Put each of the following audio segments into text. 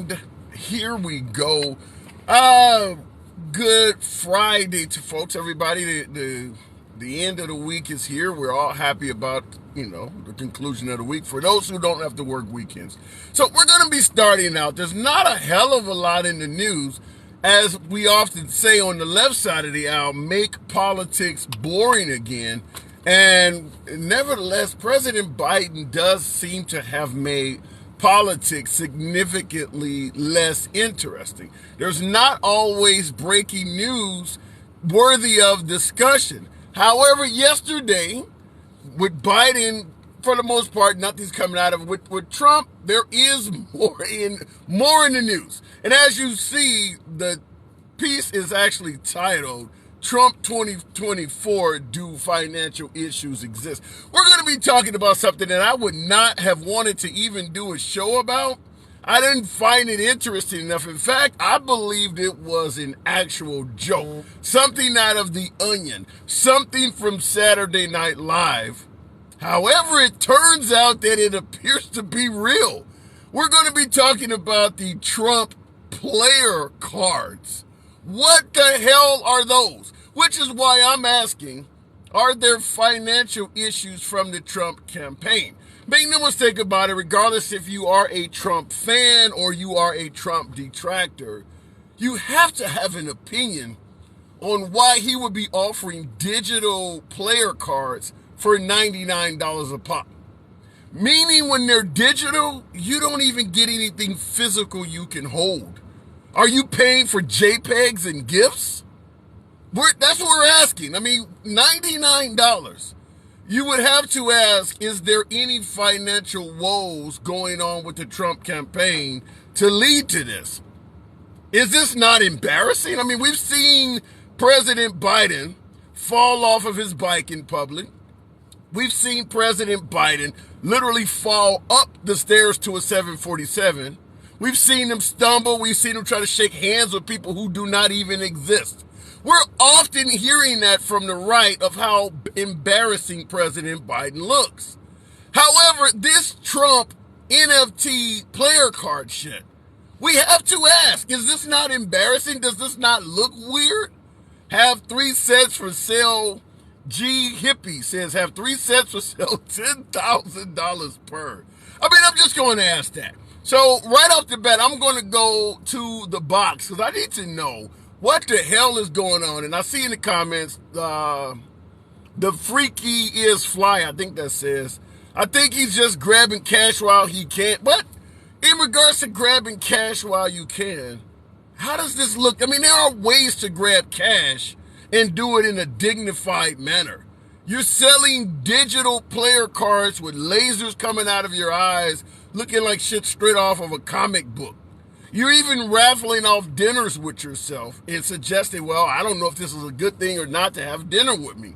And here we go. Uh, Good Friday to folks, everybody. The end of the week is here. We're all happy about, the conclusion of the week for those who don't have to work weekends. So we're going to be starting out. There's not a hell of a lot in the news. As we often say on the left side of the aisle, make politics boring again. And nevertheless, President Biden does seem to have made politics significantly less interesting. There's not always breaking news worthy of discussion. However, yesterday, with Biden, for the most part, nothing's coming out of it. With Trump, there is more in the news. And as you see, the piece is actually titled Trump 2024, Do Financial Issues Exist? We're going to be talking about something that I would not have wanted to even do a show about. I didn't find it interesting enough. In fact, I believed it was an actual joke. Something out of The Onion. Something from Saturday Night Live. However, it turns out that it appears to be real. We're going to be talking about the Trump player cards. What the hell are those? Which is why I'm asking, are there financial issues from the Trump campaign? Make no mistake about it, regardless if you are a Trump fan or you are a Trump detractor, you have to have an opinion on why he would be offering digital player cards for $99 a pop. Meaning when they're digital, you don't even get anything physical you can hold. Are you paying for JPEGs and GIFs? That's what we're asking. I mean, $99. You would have to ask, is there any financial woes going on with the Trump campaign to lead to this? Is this not embarrassing? I mean, we've seen President Biden fall off of his bike in public. We've seen President Biden literally fall up the stairs to a 747. We've seen him stumble. We've seen him try to shake hands with people who do not even exist. We're often hearing that from the right of how embarrassing President Biden looks. However, this Trump NFT player card shit, we have to ask, is this not embarrassing? Does this not look weird? Have 3 sets for sale. G Hippie says have 3 sets for sale, $10,000 per. I mean, I'm just going to ask that. So right off the bat, I'm going to go to the box because I need to know what the hell is going on. And I see in the comments, the freaky is fly, I think that says. I think he's just grabbing cash while he can. But in regards to grabbing cash while you can, how does this look? I mean, there are ways to grab cash and do it in a dignified manner. You're selling digital player cards with lasers coming out of your eyes, looking like shit straight off of a comic book. You're even raffling off dinners with yourself and suggesting, well, I don't know if this is a good thing or not to have dinner with me.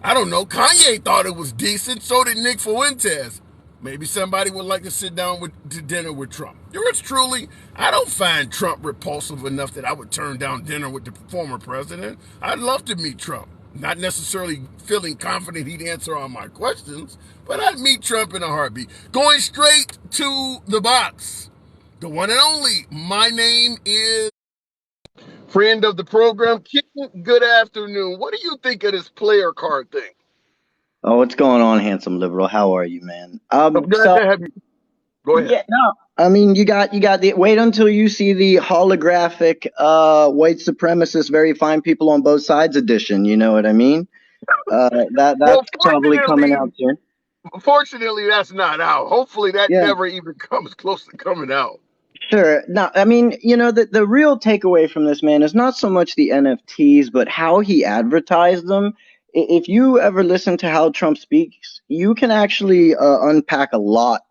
I don't know. Kanye thought it was decent. So did Nick Fuentes. Maybe somebody would like to sit down to dinner with Trump. Yours truly, I don't find Trump repulsive enough that I would turn down dinner with the former president. I'd love to meet Trump. Not necessarily feeling confident he'd answer all my questions, but I'd meet Trump in a heartbeat. Going straight to the box. The one and only. My name is friend of the program, Ken. Good afternoon. What do you think of this player card thing? Oh, what's going on, handsome liberal? How are you, man? I'm glad to have you. Go ahead. Yeah, no, I mean, you got the wait until you see the holographic white supremacist, very fine people on both sides edition. You know what I mean? That's probably coming out soon. Fortunately, that's not out. Hopefully, that never even comes close to coming out. Sure. No, I mean, the real takeaway from this, man, is not so much the NFTs, but how he advertised them. If you ever listen to how Trump speaks, you can actually unpack a lot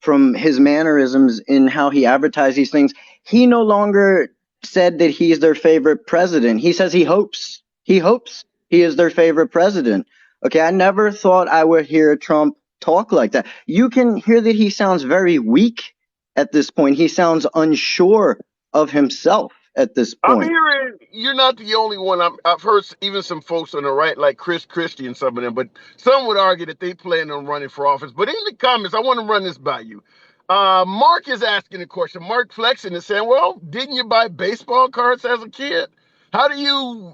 from his mannerisms in how he advertised these things. He no longer said that he's their favorite president. He says he hopes he is their favorite president. Okay, I never thought I would hear Trump talk like that. You can hear that he sounds very weak at this point. He sounds unsure of himself at this point. I'm hearing you're not the only one. I've heard even some folks on the right, like Chris Christie and some of them, but some would argue that they plan on running for office. But in the comments, I want to run this by you. Mark is asking a question. Mark flexing is saying, "Well, didn't you buy baseball cards as a kid? How do you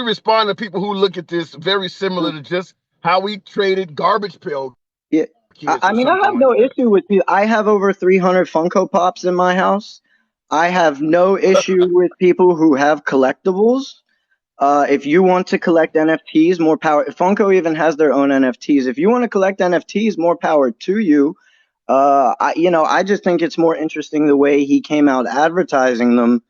respond to people who look at this very similar to just how we traded garbage pail Yeah, kids I or mean, I something have like no that?" issue with people. I have over 300 Funko Pops in my house. I have no issue with people who have collectibles. If you want to collect NFTs, more power. Funko even has their own NFTs. If you want to collect NFTs, more power to you. I just think it's more interesting the way he came out advertising them.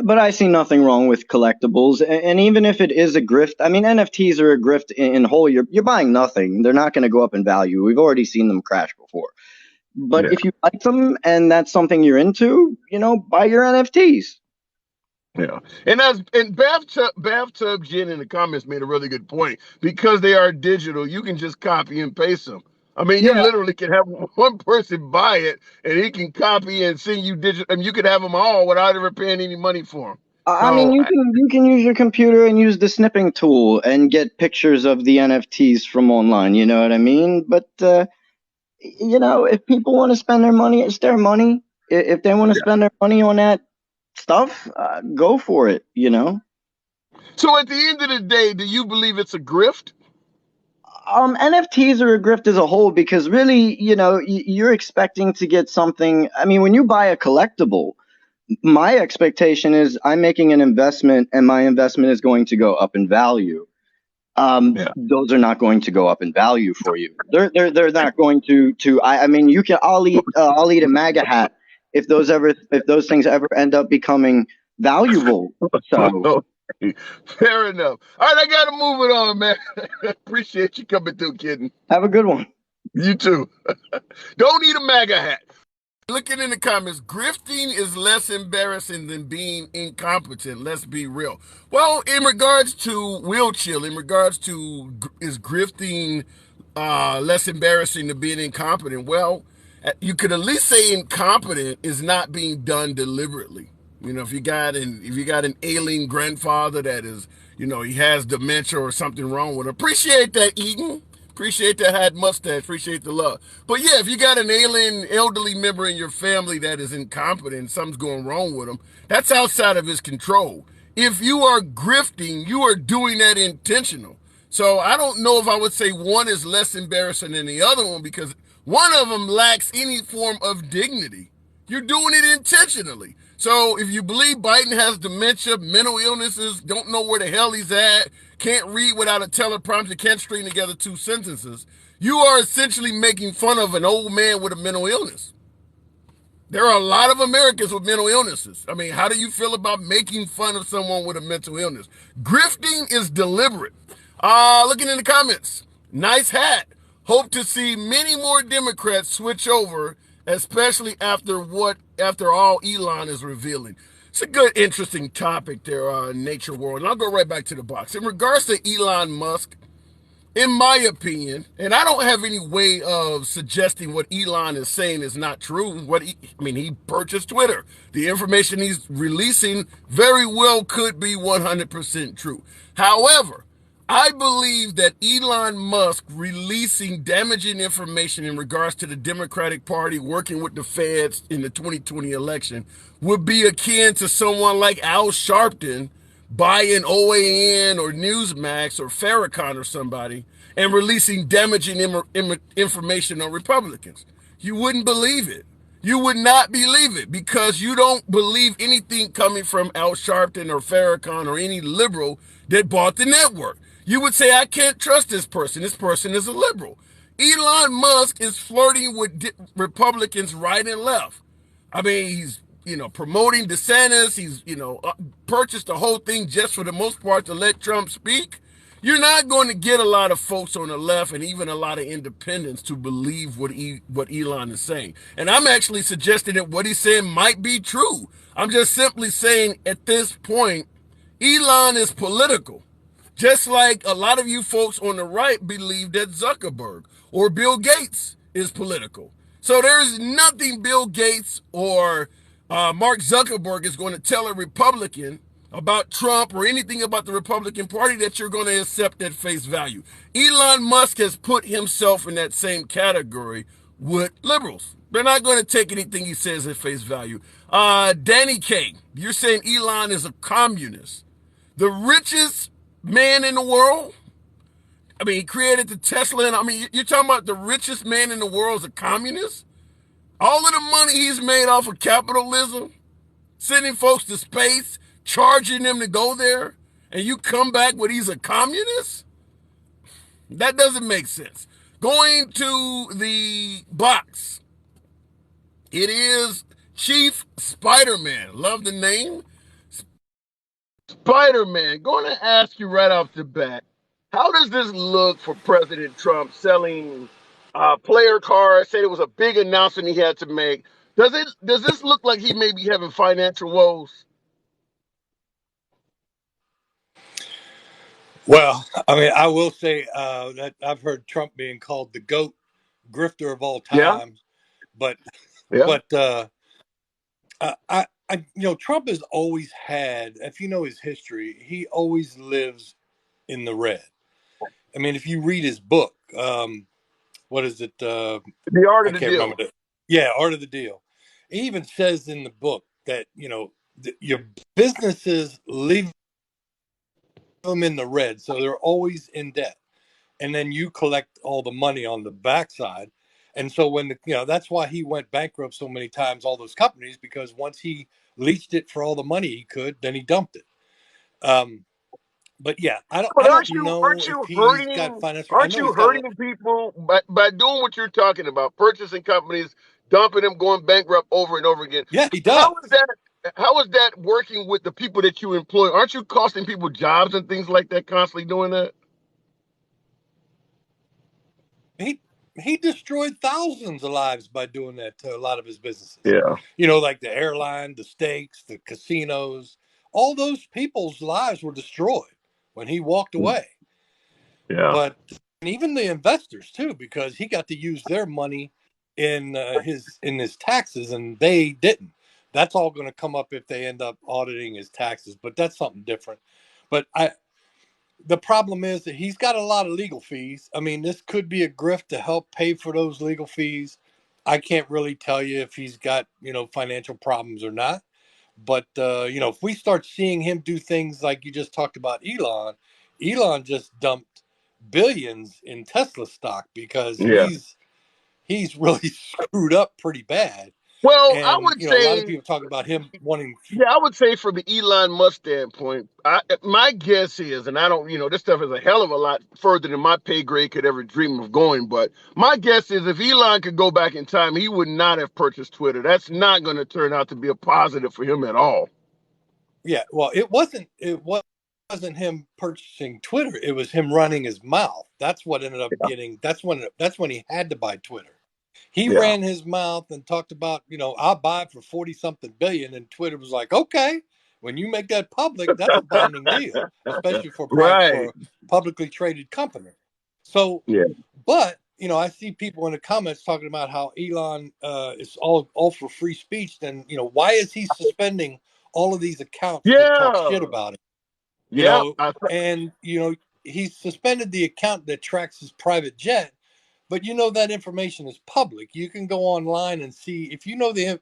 But I see nothing wrong with collectibles, and even if it is a grift, I mean, NFTs are a grift in whole. You're buying nothing. They're not going to go up in value. We've already seen them crash before. But Yeah. if you like them and that's something you're into, buy your NFTs. Yeah, and bathtub Jen in the comments made a really good point because they are digital. You can just copy and paste them. I mean, you Yeah, literally can have one person buy it and he can copy and send you digital, and you could have them all without ever paying any money for them. I mean, So you can use your computer and use the snipping tool and get pictures of the NFTs from online. You know what I mean? But if people want to spend their money, it's their money. If they want to yeah. spend their money on that stuff, go for it. So at the end of the day, do you believe it's a grift? NFTs are a grift as a whole because really, you're expecting to get something. I mean, when you buy a collectible, my expectation is I'm making an investment and my investment is going to go up in value. Yeah. Those are not going to go up in value for you. They're not going to. I mean, I'll eat a maga hat if those things ever end up becoming valuable. So Fair enough. All right, I gotta move it on, man. Appreciate you coming through, kidding. have a good one. You too. Don't need a MAGA hat. Looking in the comments, grifting is less embarrassing than being incompetent. Let's be real. Well, in regards to Will Chill, in regards to is grifting less embarrassing than being incompetent? Well, you could at least say incompetent is not being done deliberately. If you got an ailing grandfather that is, he has dementia or something wrong with him, appreciate that, Eden. Appreciate that had mustache. Appreciate the love. But yeah, if you got an alien elderly member in your family that is incompetent, something's going wrong with him, that's outside of his control. If you are grifting, you are doing that intentional. So I don't know if I would say one is less embarrassing than the other one because one of them lacks any form of dignity. You're doing it intentionally. So if you believe Biden has dementia, mental illnesses, don't know where the hell he's at, can't read without a teleprompter, can't string together two sentences, you are essentially making fun of an old man with a mental illness. There are a lot of Americans with mental illnesses. I mean, how do you feel about making fun of someone with a mental illness? Grifting is deliberate. Looking in the comments, nice hat. Hope to see many more Democrats switch over, especially after all Elon is revealing. It's a good, interesting topic there, Nature World. And I'll go right back to the box. In regards to Elon Musk, in my opinion, and I don't have any way of suggesting what Elon is saying is not true. He purchased Twitter. The information he's releasing very well could be 100% true. However, I believe that Elon Musk releasing damaging information in regards to the Democratic Party working with the feds in the 2020 election would be akin to someone like Al Sharpton buying OAN or Newsmax or Farrakhan or somebody and releasing damaging information on Republicans. You wouldn't believe it. You would not believe it because you don't believe anything coming from Al Sharpton or Farrakhan or any liberal that bought the network. You would say, I can't trust this person. This person is a liberal. Elon Musk is flirting with Republicans right and left. I mean, he's, promoting DeSantis. He's, purchased the whole thing just for the most part to let Trump speak. You're not going to get a lot of folks on the left and even a lot of independents to believe what Elon is saying. And I'm actually suggesting that what he's saying might be true. I'm just simply saying at this point, Elon is political. Just like a lot of you folks on the right believe that Zuckerberg or Bill Gates is political. So there's nothing Bill Gates or Mark Zuckerberg is going to tell a Republican about Trump or anything about the Republican Party that you're going to accept at face value. Elon Musk has put himself in that same category with liberals. They're not going to take anything he says at face value. Danny Kaye, you're saying Elon is a communist. The richest man in the world. I mean, he created the Tesla. And I mean, you're talking about the richest man in the world is a communist? All of the money he's made off of capitalism, sending folks to space, charging them to go there, and you come back with he's a communist? That doesn't make sense. Going to the box, it is Chief Spider-Man. Love the name. Spider-Man. Going to ask you right off the bat, how does this look for President Trump selling player cards? Said it was a big announcement he had to make. Does this look like he may be having financial woes? Well, I mean, I will say that I've heard Trump being called the GOAT grifter of all Yeah, time, but yeah. but Trump has always had, if you know his history, he always lives in the red. I mean, if you read his book, what is it? The art I of the can't remember deal. it. Yeah, Art of the Deal. He even says in the book that your businesses leave them in the red, so they're always in debt, and then you collect all the money on the backside. And so that's why he went bankrupt so many times, all those companies, because once he leached it for all the money he could, then he dumped it. Um, but yeah, I But don't aren't you know aren't if you he's got hurting financial. I aren't know you he's got a lot. hurting people by doing what you're talking about, purchasing companies, dumping them, going bankrupt over and over again? Yeah, he How is does. that how is that working with the people that you employ? Aren't you costing people jobs and things like that, constantly doing that? He he destroyed thousands of lives by doing that to a lot of his businesses. Yeah, Like the airline, the steaks, the casinos. All those people's lives were destroyed when he walked away. yeah, But and even the investors too, because he got to use their money in his taxes, and they didn't. That's all going to come up if they end up auditing his taxes, but that's something different. But the problem is that he's got a lot of legal fees. I mean, this could be a grift to help pay for those legal fees. I can't really tell you if he's got financial problems or not. But if we start seeing him do things like you just talked about, Elon just dumped billions in Tesla stock because yeah. he's really screwed up pretty bad. Well, I And would a lot of say people talk about him wanting. yeah, I would say from the Elon Musk standpoint, my guess is, and I don't, this stuff is a hell of a lot further than my pay grade could ever dream of going. But my guess is, if Elon could go back in time, he would not have purchased Twitter. That's not going to turn out to be a positive for him at all. Yeah, well, it wasn't him purchasing Twitter. It was him running his mouth. That's what ended up getting. That's when he had to buy Twitter. He Yeah, ran his mouth and talked about, I'll buy it for 40 something billion. And Twitter was like, okay, when you make that public, that's a binding deal, especially for right. a publicly traded company. So, Yeah, but, I see people in the comments talking about how Elon is all for free speech. Then, why is he suspending all of these accounts that talk shit yeah, about him? You yeah. know, and, he suspended the account that tracks his private jet, but that information is public. You can go online and see if you know the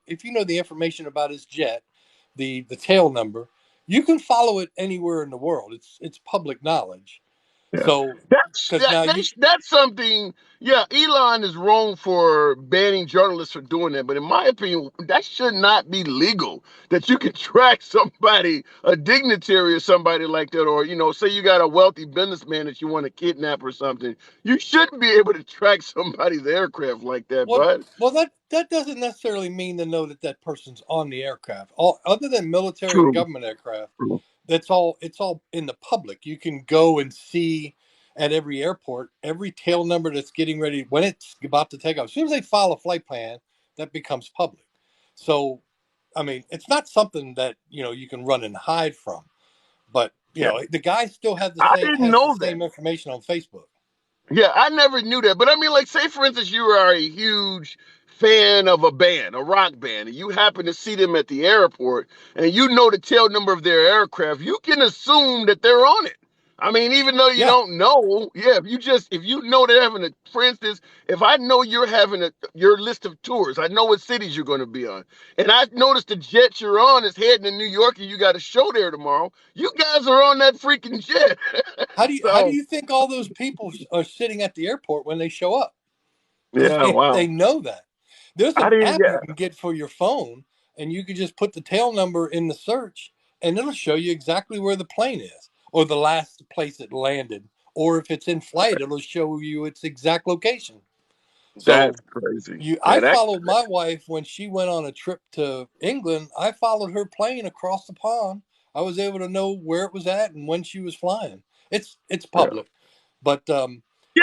information about his jet, the tail number. You can follow it anywhere in the world. It's public knowledge. Yeah. So That's because that, now you that's that's something. Yeah, Elon is wrong for banning journalists for doing that, but in my opinion, that should not be legal. That you can track somebody, a dignitary or somebody like that, or say you got a wealthy businessman that you want to kidnap or something. You shouldn't be able to track somebody's aircraft like that, well bud. well that doesn't necessarily mean to know that person's on the aircraft. All other than military and True. government aircraft, True. it's all in the public. You can go and see at every airport every tail number that's getting ready when it's about to take off. As soon as they file a flight plan, that becomes public. So, I mean, it's not something that you can run and hide from. But Yeah, the guy still I didn't has the know that. same information on Facebook. Yeah, I never knew that. But I mean, like, say for instance, you are a huge fan of a band, a rock band, and you happen to see them at the airport, and you know the tail number of their aircraft. You can assume that they're on it. I mean, even though you Yeah. don't know, yeah, if you know they're having a, for instance, if I know you're having your list of tours, I know what cities you're going to be on, and I noticed the jet you're on is heading to New York, and you got a show there tomorrow. You guys are on that freaking jet. How do So you think all those people are sitting at the airport when they show up? Because yeah, they wow. know that. There's I an didn't app you get. can get for your phone, and you can just put the tail number in the search, and it'll show you exactly where the plane is, or the last place it landed, or if it's in flight, it'll show you its exact location. That's So crazy. I Yeah, that. followed my wife when she went on a trip to England. I followed her plane across the pond. I was able to know where it was at and when she was flying. It's Yeah, public, but yeah,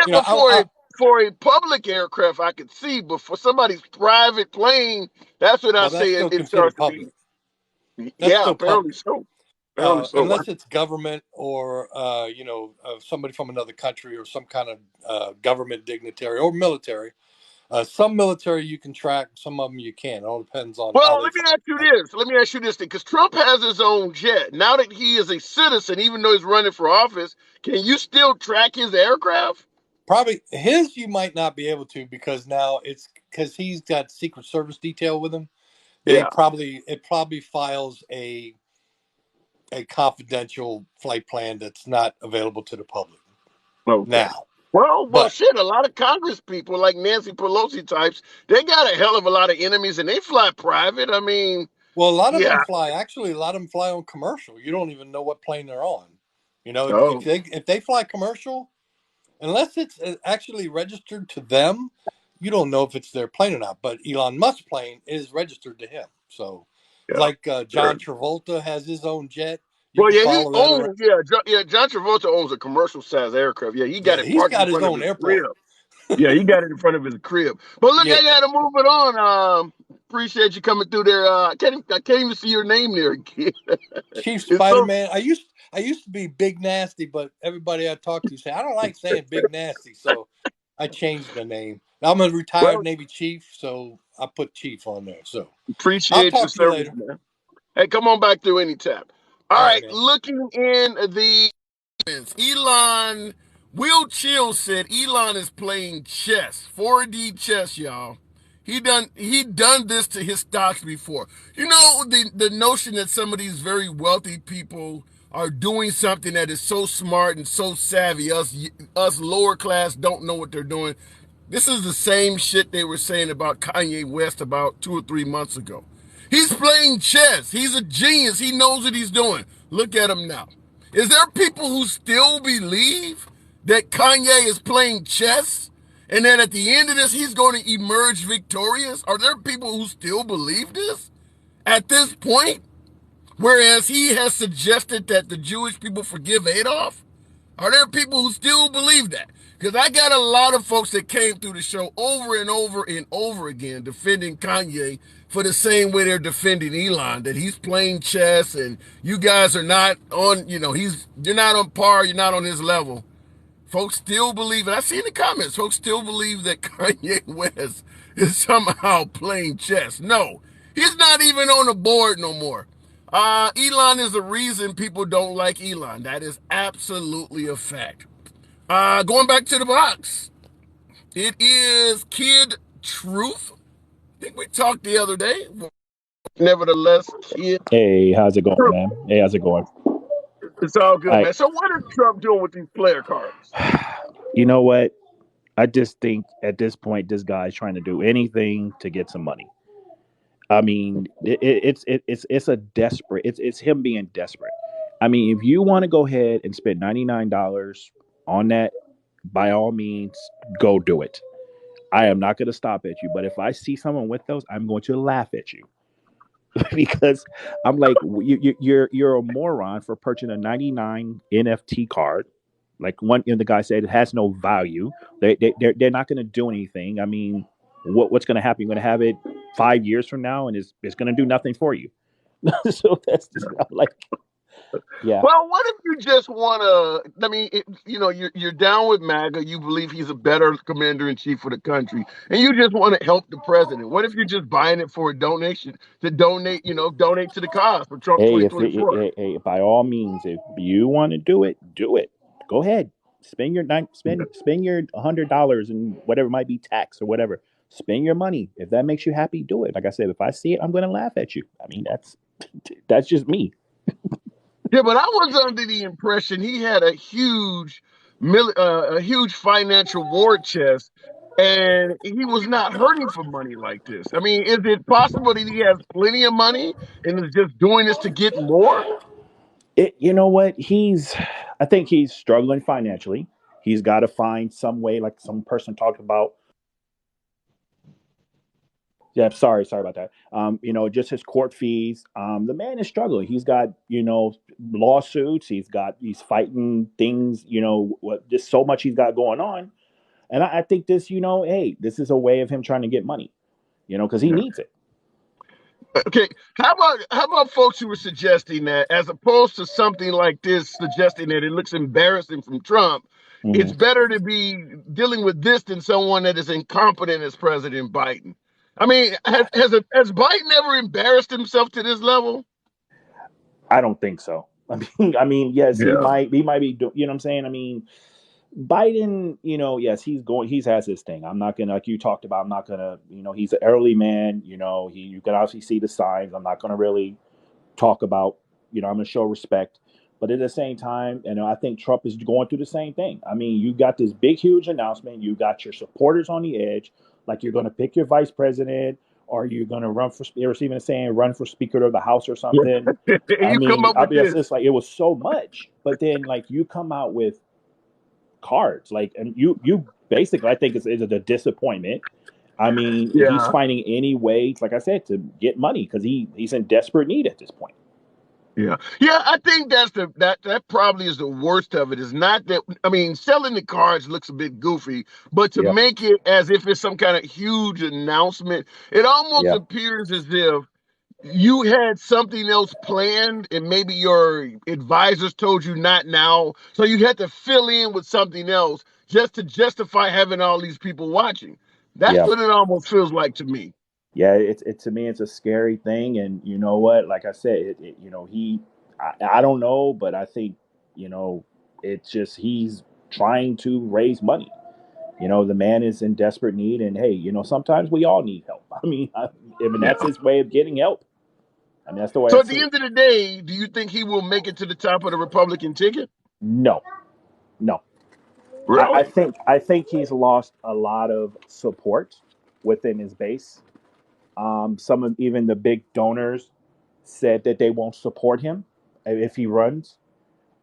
you know, but for a public aircraft, I could see, but for somebody's private plane, that's what I well, that's say. still It considered starts to be. public. That's Yeah, still apparently public, so. Apparently so. unless it's government or somebody from another country or some kind of government dignitary or military. Some military you can track, some of them you can't. It all depends on how Well, they let me fly. ask you this. Let me ask you this thing, because Trump has his own jet. Now that he is a citizen, even though he's running for office, can you still track his aircraft? Probably his you might not be able to because now it's because he's got Secret Service detail with him. Yeah. It probably files a confidential flight plan that's not available to the public Okay. now. Well, But shit. A lot of Congress people, like Nancy Pelosi types, they got a hell of a lot of enemies, and they fly private. I mean, well, a lot of them yeah. fly. Actually, a lot of them fly on commercial. You don't even know what plane they're on. You know, Oh, if they fly commercial, unless it's actually registered to them, you don't know if it's their plane or not. But Elon Musk's plane is registered to him. So, yeah. like John Travolta has his own jet, you Well, can yeah, he follow that around. owns. Yeah. John Travolta owns a commercial size aircraft. Yeah, he got Yeah, it he's parked in got his front of own his crib. airport. Yeah, he got it in front of his crib. But look, Yeah, I gotta move it on. Appreciate you coming through there. I can't even see your name there again. Chief It's Spider so Man. I used to be Big Nasty, but everybody I talk to say I don't like saying Big Nasty, so I changed the name. I'm a retired well. Navy chief, so I put Chief on there. So I'll Appreciate your talk to you service, later. man. Hey, come on back through anytime. All All right, right, man. looking in the Elon, Will Chill said Elon is playing chess, 4D chess, y'all. He done this to his stocks before. You know the notion that some of these very wealthy people are doing something that is so smart and so savvy. Us lower class don't know what they're doing. This is the same shit they were saying about Kanye West about 2 or 3 months ago. He's playing chess. He's a genius. He knows what he's doing. Look at him now. Is there people who still believe that Kanye is playing chess and that at the end of this he's going to emerge victorious? Are there people who still believe this at this point? Whereas he has suggested that the Jewish people forgive Adolf? Are there people who still believe that? Because I got a lot of folks that came through the show over and over and over again defending Kanye for the same way they're defending Elon, that he's playing chess and you guys are not on, you're not on par, you're not on his level. Folks still believe, and I see in the comments, folks still believe that Kanye West is somehow playing chess. No, he's not even on the board no more. Elon is the reason people don't like Elon. That is absolutely a fact. Going back to the box, it is Kid Truth. I think we talked the other day. Nevertheless, Kid Hey, how's it going, Truth. man? Hey, how's it going? It's all good, I, man. So what is Trump doing with these player cards? you know what? I just think at this point, this guy's trying to do anything to get some money. I mean, it's a desperate. It's him being desperate. I mean, if you want to go ahead and spend $99 on that, by all means, go do it. I am not going to stop at you, but if I see someone with those, I'm going to laugh at you. Because I'm like, you're a moron for purchasing a 99 NFT card. Like the guy said, it has no value. They're not going to do anything. I mean, what's going to happen? You're going to have it 5 years from now, and it's going to do nothing for you. So that's just, I'm like, yeah. Well, what if you just want to? I mean, you're down with MAGA. You believe he's a better commander in chief for the country, and you just want to help the president. What if you're just buying it for a donation to donate? Donate to the cause for Trump Hey, 2024. hey, by all means, if you want to do it, do it. Go ahead, spend your $100 and whatever might be tax or whatever. Spend your money. If that makes you happy, do it. Like I said, if I see it, I'm going to laugh at you. I mean, that's just me. Yeah, but I was under the impression he had a huge financial war chest, and he was not hurting for money like this. I mean, is it possible that he has plenty of money and is just doing this to get more? You know what? I think he's struggling financially. He's got to find some way, like some person talked about. Yeah, sorry about that. Just his court fees. The man is struggling. He's got, lawsuits. He's fighting things. Just so much he's got going on. And I think this, hey, this is a way of him trying to get money. Because he Yeah. needs it. Okay, how about folks who were suggesting that, as opposed to something like this, suggesting that it looks embarrassing from Trump, it's Hmm. better to be dealing with this than someone that is incompetent as President Biden. I mean, has Biden ever embarrassed himself to this level? I don't think so. I mean, yes, he Yeah, might. He might be. You know what I'm saying? I mean, Biden, yes, he has his thing. I'm not gonna, like you talked about, I'm not gonna, he's an early man, you can obviously see the signs. I'm not gonna really talk about, I'm gonna show respect. But at the same time, I think Trump is going through the same thing. I mean, you got this big, huge announcement, you got your supporters on the edge, like you're gonna pick your vice president, or you're gonna run for, you ever even saying run for Speaker of the House or something. yeah. I You come mean, up with it's this. just like it was so much, but then like you come out with cards. Like, and you basically, I think is a disappointment. I mean, he's Yeah, finding any way, like I said, to get money because he's in desperate need at this point. yeah, yeah. I think that probably is the worst of it. Is not that, I mean, selling the cards looks a bit goofy, but to Yeah, make it as if it's some kind of huge announcement, it almost yeah, appears as if you had something else planned and maybe your advisors told you not now. So you had to fill in with something else just to justify having all these people watching. That's yeah, what it almost feels like to me. yeah. It to me, it's a scary thing, and you know what? Like I said, I don't know, but I think you know, it's just he's trying to raise money. The man is in desperate need, and hey, sometimes we all need help. I mean, that's Yeah. his way of getting help. I mean, that's the way So I at see the it. end of the day, do you think he will make it to the top of the Republican ticket? No, no. Really? I think he's lost a lot of support within his base. Some of even the big donors said that they won't support him if he runs.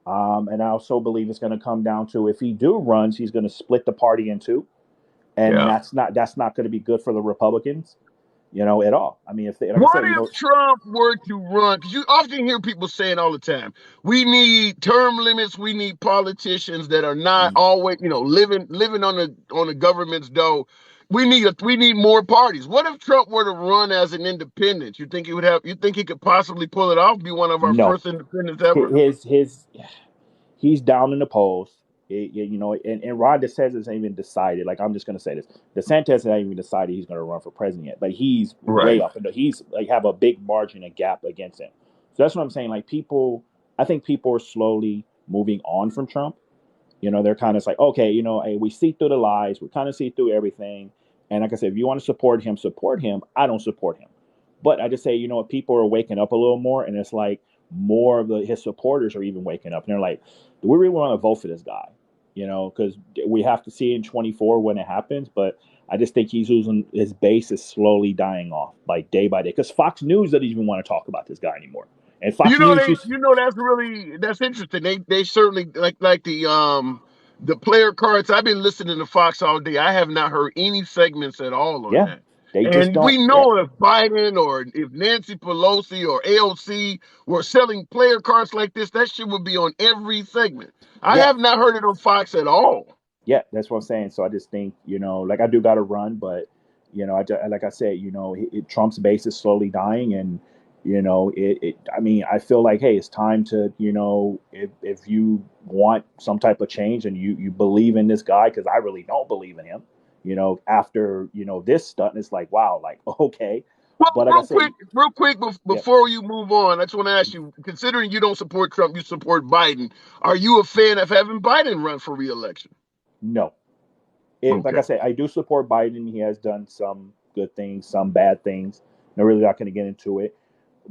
And I also believe it's going to come down to if he do runs, he's going to split the party in two, and Yeah. that's not going to be good for the Republicans, at all. I mean, if they, like I What said, if Trump were to run? Because you often hear people saying all the time, we need term limits. We need politicians that are not always, living on the government's dough. We need more parties. What if Trump were to run as an independent? You think he would have? You think he could possibly pull it off? Be one of our no, first independents ever? his he's down in the polls. And Ron DeSantis hasn't even decided. Like, I'm just going to say this: DeSantis hasn't even decided he's going to run for president yet. But he's way Right. up, and he's like have a big margin of gap against him. So that's what I'm saying. Like I think people are slowly moving on from Trump. They're kind of like, okay, hey, we see through the lies, we kind of see through everything. And like I said, if you want to support him, support him. I don't support him. But I just say, people are waking up a little more, and it's like more of his supporters are even waking up, and they're like, do we really want to vote for this guy? Because we have to see in 24 when it happens. But I just think he's losing his base is slowly dying off, like day by day. Because Fox News doesn't even want to talk about this guy anymore, and You Fox know News they used, you know that's interesting. They certainly like the player cards. I've been listening to Fox all day. I have not heard any segments at all on yeah, that. they just And don't, we yeah, know if Biden or if Nancy Pelosi or AOC were selling player cards like this, that shit would be on every segment. I yeah. have not heard it on Fox at all. Yeah, that's what I'm saying. So I just think, like I do got to run, but like I said, Trump's base is slowly dying, and I mean, I feel like, hey, it's time to, if you want some type of change and you believe in this guy, because I really don't believe in him, after this stunt, it's like, wow, like okay, Well, But like I said, real quick, yeah, before you move on, I just want to ask you: considering you don't support Trump, you support Biden. Are you a fan of having Biden run for re-election? no. Like Okay. I said, I do support Biden. He has done some good things, some bad things. I'm really not going to get into it.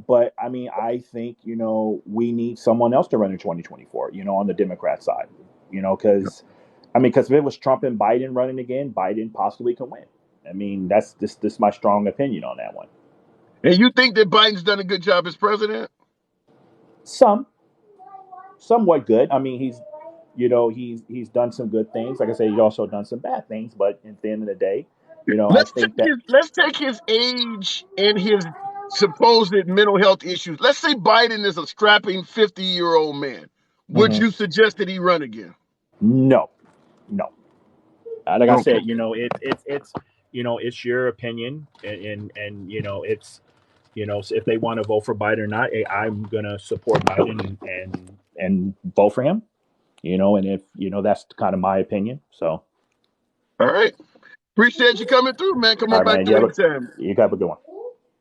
But I mean, I think we need someone else to run in 2024. On the Democrat side. Because because if it was Trump and Biden running again, Biden possibly can win. I mean, that's this my strong opinion on that one. And you think that Biden's done a good job as president? Some somewhat good. I mean, he's done some good things. Like I said, he's also done some bad things. But at the end of the day, I think that. Let's take his age and his supposed mental health issues. Let's say Biden is a strapping 50-year-old man. Would Mhm. you suggest that he run again? No, no. Like I Okay. said, it's your opinion, and it's so if they want to vote for Biden or not, I'm gonna support Biden and vote for him. And if that's kind of my opinion. So, All right. Appreciate you coming through, man. Come all on right, back man. through anytime. You have a good one.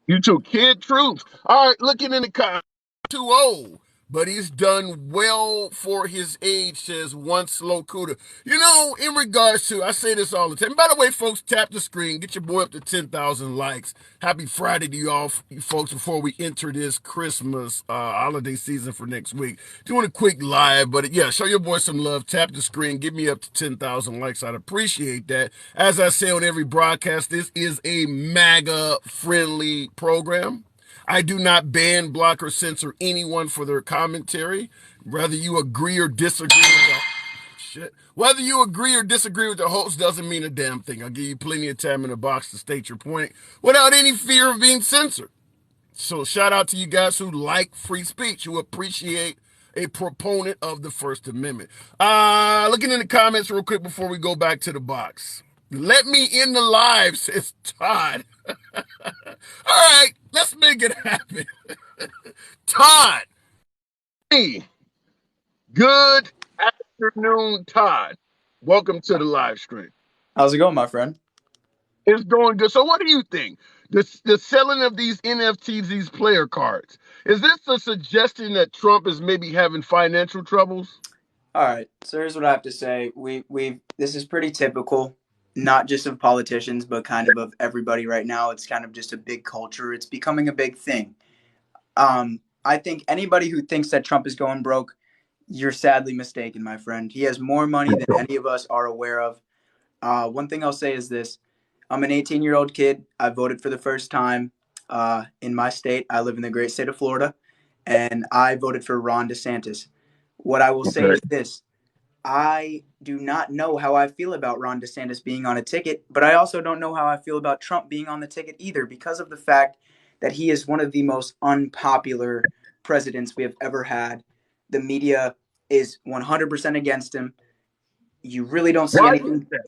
You too, Kid Troops. All right, looking in the comments, too old, but he's done well for his age, says one slow cooter. In regards to, I say this all the time. By the way, folks, tap the screen, get your boy up to 10,000 likes. Happy Friday to you all, you folks, before we enter this Christmas holiday season for next week. Doing a quick live, but yeah, show your boy some love. Tap the screen, give me up to 10,000 likes. I'd appreciate that. As I say on every broadcast, this is a MAGA friendly program. I do not ban, block, or censor anyone for their commentary. Whether you agree or disagree with the shit. Whether you agree or disagree with the host doesn't mean a damn thing. I'll give you plenty of time in the box to state your point without any fear of being censored. So shout out to you guys who like free speech, who appreciate a proponent of the First Amendment. Looking in the comments real quick before we go back to the box. Let me in the live, says Todd. All right, let's make it happen. Todd. Hey, good afternoon, Todd. Welcome to the live stream. How's it going, my friend? It's going good. So what do you think? The selling of these NFTs, these player cards, is this a suggestion that Trump is maybe having financial troubles? All right, so here's what I have to say. We this is pretty typical, not just of politicians, but kind of everybody right now. It's kind of just a big culture. It's becoming a big thing. I think anybody who thinks that Trump is going broke, you're sadly mistaken, my friend. He has more money than any of us are aware of. One thing I'll say is this. I'm an 18-year-old kid. I voted for the first time in my state. I live in the great state of Florida, and I voted for Ron DeSantis. What I will say Okay. is this. I do not know how I feel about Ron DeSantis being on a ticket, but I also don't know how I feel about Trump being on the ticket either because of the fact that he is one of the most unpopular presidents we have ever had. The media is 100% against him. You really don't see Why is anything that?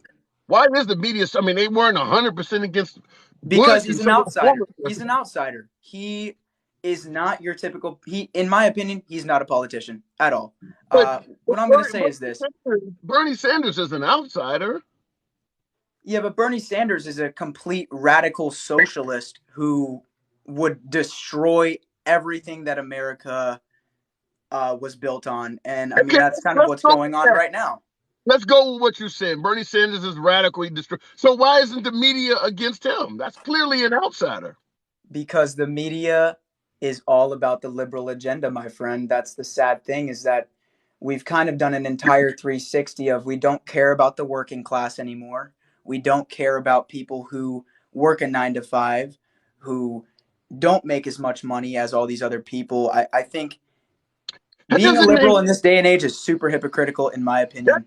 Why is the media? I mean, they weren't 100% against because Bush he's and an some of the former outsider. He's an presidents. outsider. He is not your typical in my opinion, he's not a politician at all. But, What I'm going to say is this. Bernie Sanders is an outsider. Yeah, but Bernie Sanders is a complete radical socialist who would destroy everything that America was built on. And I mean, Okay, that's kind of let's what's go going with on that. right now. Let's go with what you're saying. Bernie Sanders is radically destroyed. So why isn't the media against him? That's clearly an outsider. Because the media is all about the liberal agenda, my friend. That's the sad thing is that we've kind of done an entire 360 of we don't care about the working class anymore. We don't care about people who work a 9 to 5, who don't make as much money as all these other people. I think That being a doesn't make liberal in this day and age is super hypocritical, in my that. opinion.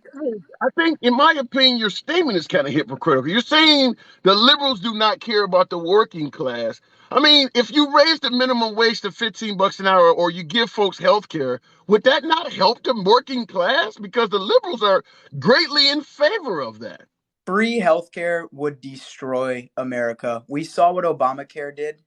I think, in my opinion, your statement is kind of hypocritical. You're saying the liberals do not care about the working class. I mean, if you raise the minimum wage to $15 an hour, or you give folks health care, would that not help the working class? Because the liberals are greatly in favor of that. Free healthcare would destroy America. We saw what Obamacare did.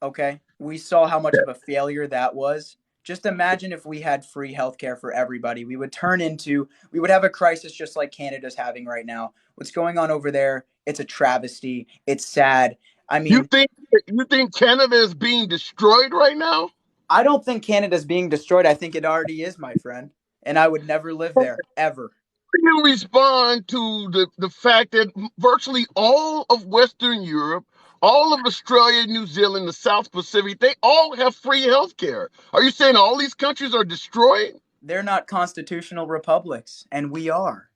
Okay. We saw how much of a failure that was. Just imagine if we had free healthcare for everybody. We would have a crisis just like Canada's having right now. What's going on over there? It's a travesty. It's sad. I You mean, think you think Canada is being destroyed right now? I don't think Canada's being destroyed. I think it already is, my friend. And I would never live there, ever. Do you respond to the fact that virtually all of Western Europe, all of Australia, New Zealand, the South Pacific, they all have free health care? Are you saying all these countries are destroyed? They're not constitutional republics, and we are.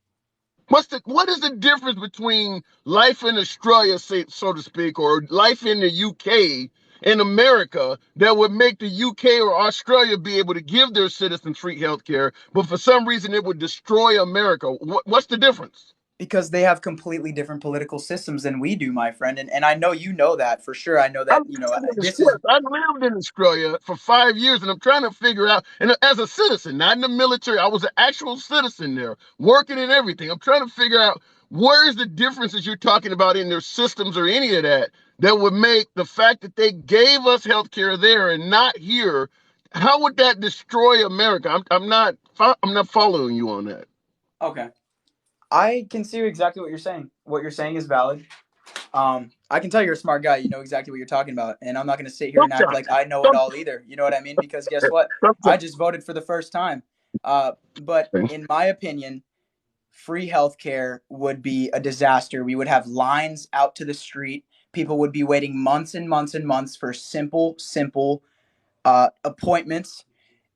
What is the difference between life in Australia, say, so to speak, or life in the UK in America that would make the UK or Australia be able to give their citizens free health care, but for some reason it would destroy America? What's the difference? Because they have completely different political systems than we do, my friend. And I know you know that for sure. I know I that, lived in this is. Australia. I lived in Australia for 5 years, and I'm trying to figure out. And as a citizen, not in the military, I was an actual citizen there, working and everything. I'm trying to figure out where is the differences you're talking about in their systems or any of that that would make the fact that they gave us health care there and not here. How would that destroy America? I'm not following you on that. Okay. I can see exactly what you're saying. What you're saying is valid. I can tell you're a smart guy. You know exactly what you're talking about, and I'm not going to sit here and act like Sometimes, I know it all either. You know what I mean? Because guess what? I sometimes. just voted for the first time. But in my opinion, free healthcare would be a disaster. We would have lines out to the street. People would be waiting months and months and months for simple appointments.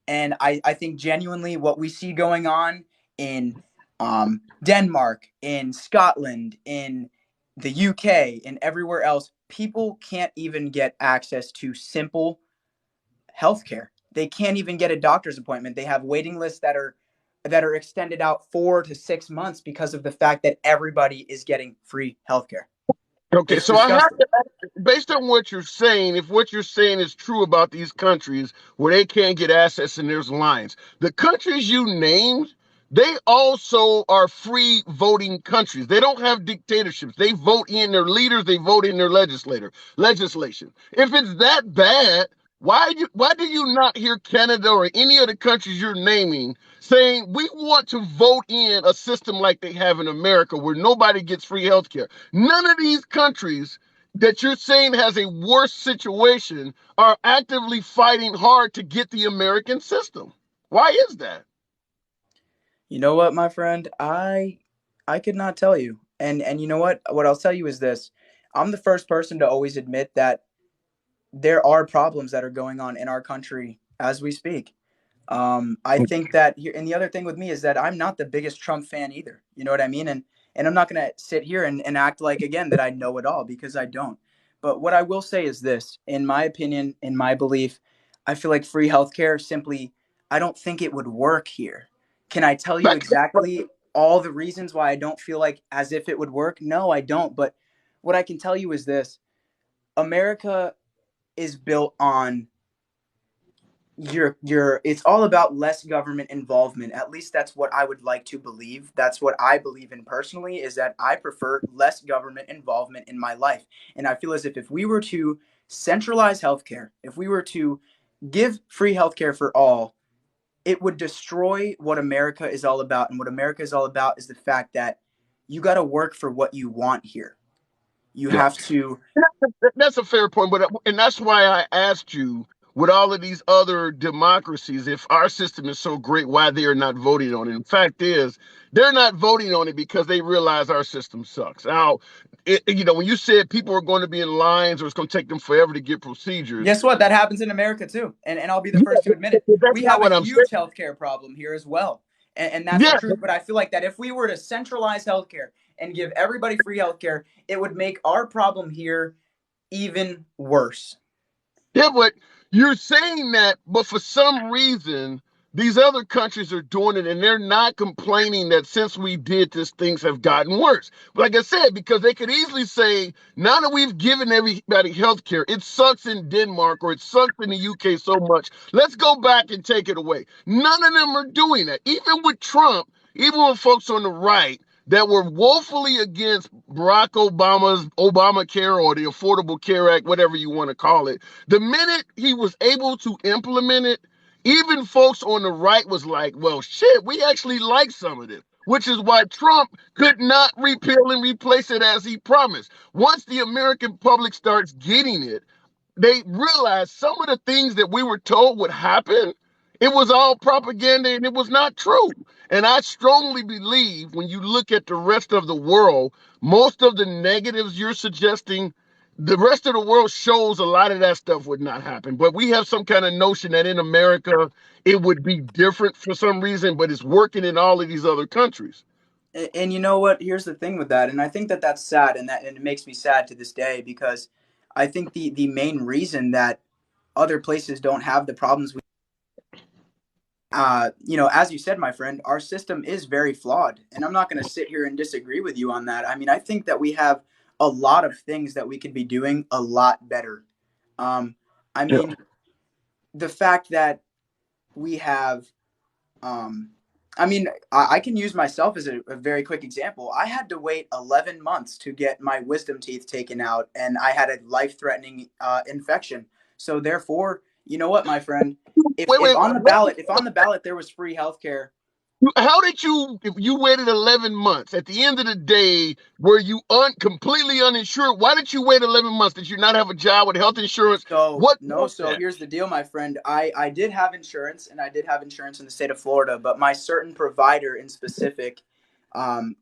And I think genuinely what we see going on in Denmark, in Scotland, in the UK, and everywhere else, people can't even get access to simple healthcare. They can't even get a doctor's appointment. They have waiting lists that are extended out 4 to 6 months because of the fact that everybody is getting free healthcare. Okay, It's so I have disgusting. to ask, based on what you're saying, if what you're saying is true about these countries where they can't get access and there's lines, the countries you named, they also are free voting countries. They don't have dictatorships. They vote in their leaders, they vote in their legislation. If it's that bad, why do you not hear Canada or any of the countries you're naming saying we want to vote in a system like they have in America where nobody gets free health care? None of these countries that you're saying has a worse situation are actively fighting hard to get the American system. Why is that? You know what, my friend? I could not tell you. And you know what? What I'll tell you is this. I'm the first person to always admit that there are problems that are going on in our country as we speak. I think that here, and the other thing with me is that I'm not the biggest Trump fan either. You know what I mean? And I'm not going to sit here and act like again that I know it all because I don't. But what I will say is this: in my opinion, in my belief, I feel like free healthcare simply, I don't think it would work here. Can I tell you Back exactly all the reasons why I don't feel like as if it would work? No, I don't. But what I can tell you is this: America is built on you're it's all about less government involvement. At least that's what I would like to believe. That's what I believe in personally, is that I prefer less government involvement in my life. And I feel as if we were to centralize healthcare, if we were to give free healthcare for all, it would destroy what America is all about. And what America is all about is the fact that you got to work for what you want here. You Yeah. have to. That's a fair point, but and that's why I asked you with all of these other democracies, if our system is so great, why they are not voting on it. The fact is, they're not voting on it because they realize our system sucks. Now, when you said people are going to be in lines or it's going to take them forever to get procedures, Guess what? That happens in America too. And I'll be the yeah, first to admit it. that's We not have a what I'm huge saying. healthcare problem here as well. And that's the Yeah, truth. But I feel like that if we were to centralize healthcare and give everybody free healthcare, it would make our problem here even worse. yeah, but you're saying that, but for some reason, these other countries are doing it and they're not complaining that since we did this, things have gotten worse. But like I said, because they could easily say, now that we've given everybody health care, it sucks in Denmark or it sucks in the UK so much. Let's go back and take it away. None of them are doing that. Even with Trump, even with folks on the right, that were woefully against Barack Obama's Obamacare or the Affordable Care Act, whatever you want to call it, the minute he was able to implement it, even folks on the right was like, well, shit, we actually like some of this. which is why Trump could not repeal and replace it as he promised. Once the American public starts getting it, they realized some of the things that we were told would happen, it was all propaganda and it was not true. And I strongly believe when you look at the rest of the world, most of the negatives you're suggesting, the rest of the world shows a lot of that stuff would not happen. But we have some kind of notion that in America it would be different for some reason, but it's working in all of these other countries. And you know what? Here's the thing with that, and I think that that's sad, and it makes me sad to this day because I think the main reason that other places don't have the problems we as you said, my friend, our system is very flawed. And I'm not going to sit here and disagree with you on that. I mean, I think that we have a lot of things that we could be doing a lot better. Um, I Yeah. mean, the fact that we have, um, I can use myself as a very quick example. I had to wait 11 months to get my wisdom teeth taken out, and I had a life threatening infection. So, therefore, you know what, my friend? Wait, If wait, on the ballot, if on the ballot there was free healthcare. how did you, if you waited 11 months, at the end of the day, were you completely uninsured? Why did you wait 11 months? Did you not have a job with health insurance? So What no, was so that? here's the deal, my friend. I did have insurance, and I did have insurance in the state of Florida, but my certain provider in specific,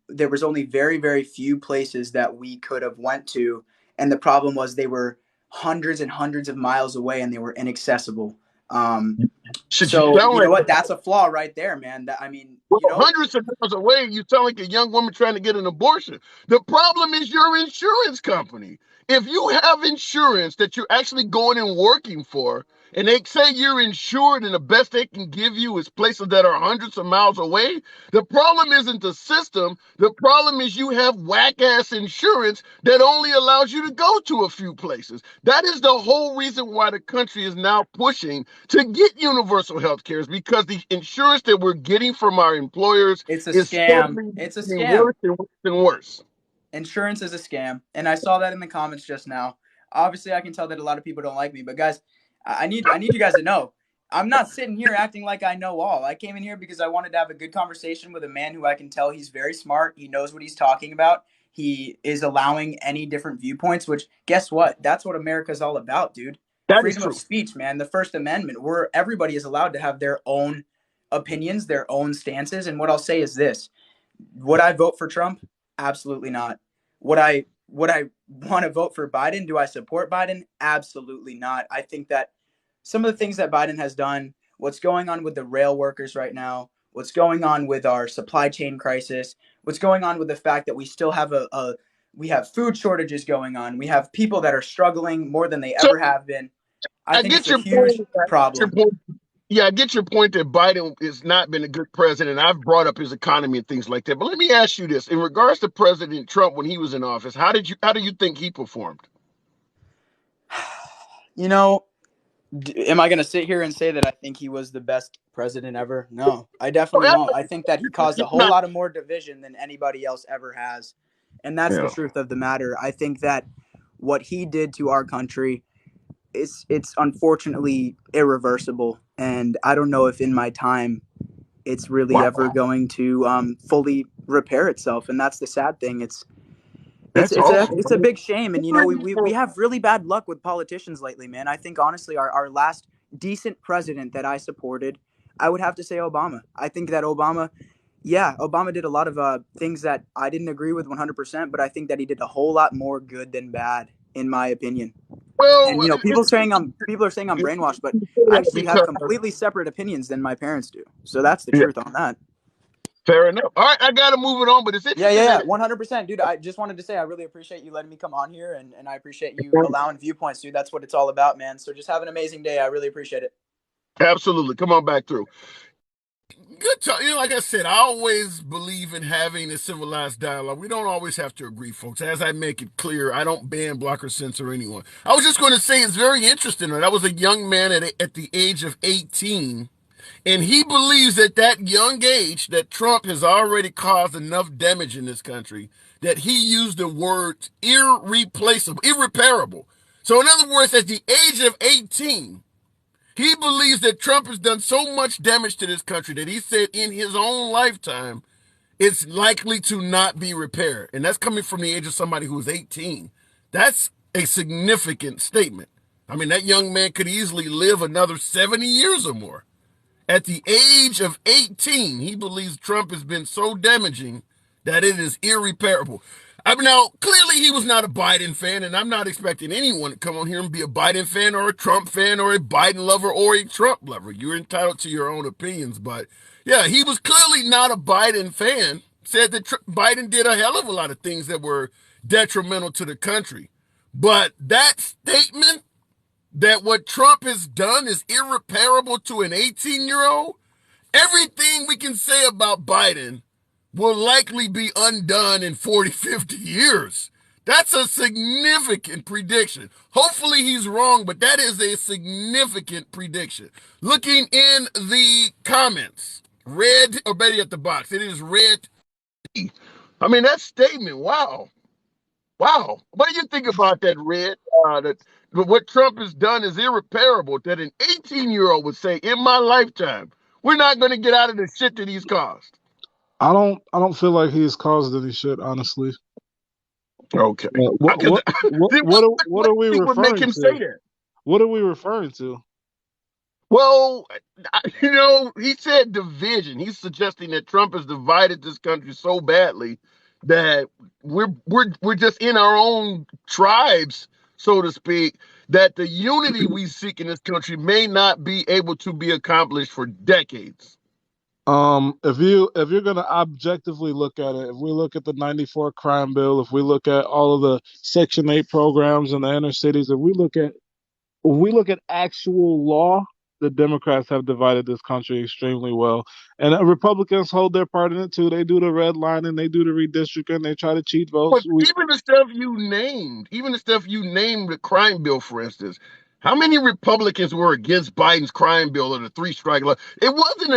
there was only very, very few places that we could have went to, and the problem was they were hundreds and hundreds of miles away, and they were inaccessible. Um, Should you so sound you know like what? That's a flaw right there, man. That I mean, well, hundreds of miles away, you sound like a young woman trying to get an abortion. The problem is your insurance company. If you have insurance that you're actually going and working for, and they say you're insured and the best they can give you is places that are hundreds of miles away, the problem isn't the system. The problem is you have whack ass insurance that only allows you to go to a few places. That is the whole reason why the country is now pushing to get universal health care, is because the insurance that we're getting from our employers it's a is scam. steadily It's a getting scam. worse and worse and worse. Insurance is a scam, and I saw that in the comments just now. Obviously, I can tell that a lot of people don't like me, but guys, I need you guys to know I'm not sitting here acting like I know all. I came in here because I wanted to have a good conversation with a man who I can tell he's very smart. He knows what he's talking about. He is allowing any different viewpoints, which guess what? That's what America's all about, dude. That is Freedom of true. speech, man. The First Amendment, where everybody is allowed to have their own opinions, their own stances. And what I'll say is this: would I vote for Trump? Absolutely not. Would I want to vote for Biden? Do I support Biden? Absolutely not. I think that some of the things that Biden has done, what's going on with the rail workers right now, what's going on with our supply chain crisis, what's going on with the fact that we still have we have food shortages going on. We have people that are struggling more than they So ever have been. I I think it's get a your point. huge I get your problem. point. Yeah, I get your point that Biden has not been a good president. I've brought up his economy and things like that. But let me ask you this: in regards to President Trump when he was in office, how do you think he performed? You know, am I going to sit here and say that I think he was the best president ever? No, I definitely Oh, won't. I think that he caused a whole not, lot of more division than anybody else ever has. And that's the yeah, truth of the matter. I think that what he did to our country it's unfortunately irreversible, and I don't know if in my time it's really ever wow, going to fully repair itself. And that's the sad thing. that's awful. It's a big shame. And you know, we have really bad luck with politicians lately, man. I think honestly our last decent president that I supported, I would have to say Obama. I think that Obama did a lot of things that I didn't agree with 100%, but I think that he did a whole lot more good than bad, in my opinion. Well, And you know, people are saying I'm brainwashed, but I actually have because completely separate opinions than my parents do. So that's the yeah, truth on that. fair enough. All right, I got to move it on, but it's Yeah, interesting yeah, that yeah, 100%, dude. I just wanted to say I really appreciate you letting me come on here, and I appreciate you allowing viewpoints, dude. That's what it's all about, man. So just have an amazing day. I really appreciate it. absolutely. Come on back through. Good talk. Like I said, I always believe in having a civilized dialogue. We don't always have to agree, folks. As I make it clear, I don't ban, block, or censor anyone. I was just going to say it's very interesting. Right? I was a young man at the age of 18, and he believes at that young age that Trump has already caused enough damage in this country that he used the word irreplaceable, irreparable. So, in other words, at the age of 18, he believes that Trump has done so much damage to this country that he said in his own lifetime it's likely to not be repaired. And that's coming from the age of somebody who was 18. That's a significant statement. I mean, that young man could easily live another 70 years or more. At the age of 18, he believes Trump has been so damaging that it is irreparable. I mean, now, clearly he was not a Biden fan, and I'm not expecting anyone to come on here and be a Biden fan or a Trump fan or a Biden lover or a Trump lover. You're entitled to your own opinions, but yeah, he was clearly not a Biden fan. Said that Biden did a hell of a lot of things that were detrimental to the country. But that statement that what Trump has done is irreparable to an 18-year-old, everything we can say about Biden will likely be undone in 40, 50 years. That's a significant prediction. Hopefully he's wrong, but that is a significant prediction. Looking in the comments, red, or better yet, the box, it is red. I mean, that statement, wow. Wow. What do you think about that, Red? That what Trump has done is irreparable, that an 18-year-old would say, in my lifetime, we're not going to get out of the shit that he's caused. I don't feel like he's caused any shit, honestly. Okay. What what what Then what are we what would make referring him to? say that? What are we referring to? Well, he said division. He's suggesting that Trump has divided this country so badly that we're just in our own tribes, so to speak, that the unity we seek in this country may not be able to be accomplished for decades. If you're gonna objectively look at it, if we look at the '94 crime bill, if we look at all of the Section 8 programs in the inner cities, if we look at actual law, the Democrats have divided this country extremely well, and Republicans hold their part in it too. They do the redlining, they do the redistricting, they try to cheat But votes. even the stuff you named, the crime bill, for instance, how many Republicans were against Biden's crime bill or the three strike law? It wasn't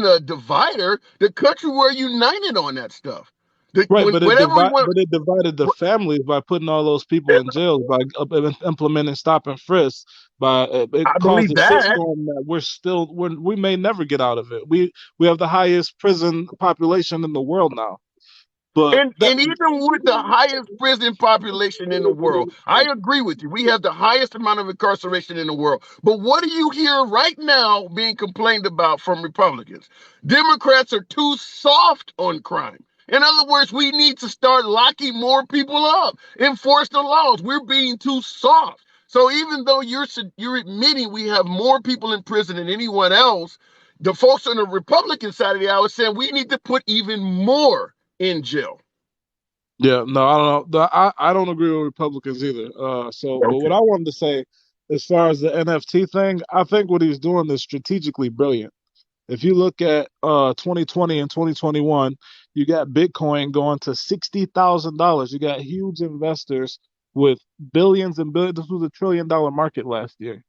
a divider. The country were united on that stuff. Right, but it Whenever we divide, went, but it divided the families by putting all those people in jail, by implementing stop and frisk, by it I caused believe a that. shitstorm that we may never get out of it. We have the highest prison population in the world now, but And even with the highest prison population in the world, I agree with you. We have the highest amount of incarceration in the world. But what do you hear right now being complained about from Republicans? Democrats are too soft on crime. In other words, we need to start locking more people up, enforce the laws. We're being too soft. So even though you're admitting we have more people in prison than anyone else, the folks on the Republican side of the aisle are saying we need to put even more in jail. yeah, no, I don't know. I don't agree with Republicans either. But what Okay. I wanted to say, as far as the NFT thing, I think what he's doing is strategically brilliant. If you look at 2020 and 2021, you got Bitcoin going to $60,000. You got huge investors with billions and billions. This was $1 trillion market last year,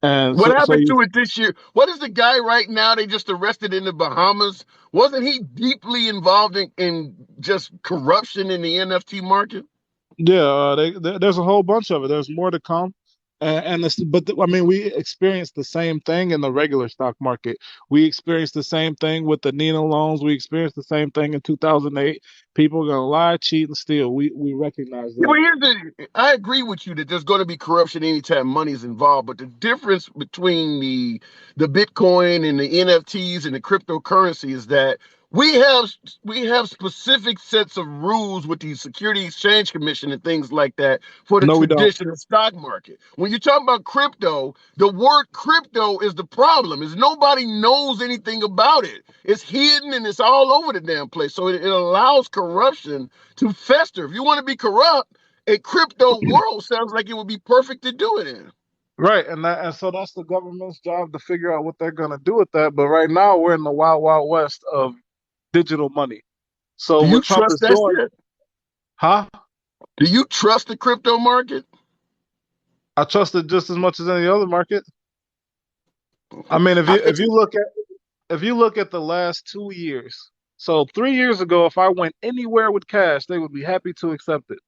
and What so happened you, to it this year? What is the guy right now they just arrested in the Bahamas? Wasn't he deeply involved in just corruption in the NFT market? yeah, there's a whole bunch of it. There's more to come. I mean, we experienced the same thing in the regular stock market. We experienced the same thing with the Nina loans. We experienced the same thing in 2008. People are gonna lie, cheat, and steal. We recognize Yeah, but that. I agree with you that there's going to be corruption anytime money is involved. But the difference between the Bitcoin and the NFTs and the cryptocurrency is that we have we have specific sets of rules with the Security Exchange Commission and things like that for the No, we don't. traditional stock market. When you talk about crypto, the word crypto is the problem. Is nobody knows anything about it. It's hidden and it's all over the damn place. So it allows corruption to fester. If you want to be corrupt, a crypto world sounds like it would be perfect to do it in. Right, and so that's the government's job to figure out what they're gonna do with that. But right now, we're in the wild, wild west of digital money. So Do you what Trump trust is that doing, shit? huh? Do you trust the crypto market? I trust it just as much as any other market. I mean, if I you think if you look at if you look at the last 2 years, so 3 years ago, if I went anywhere with cash, they would be happy to accept it.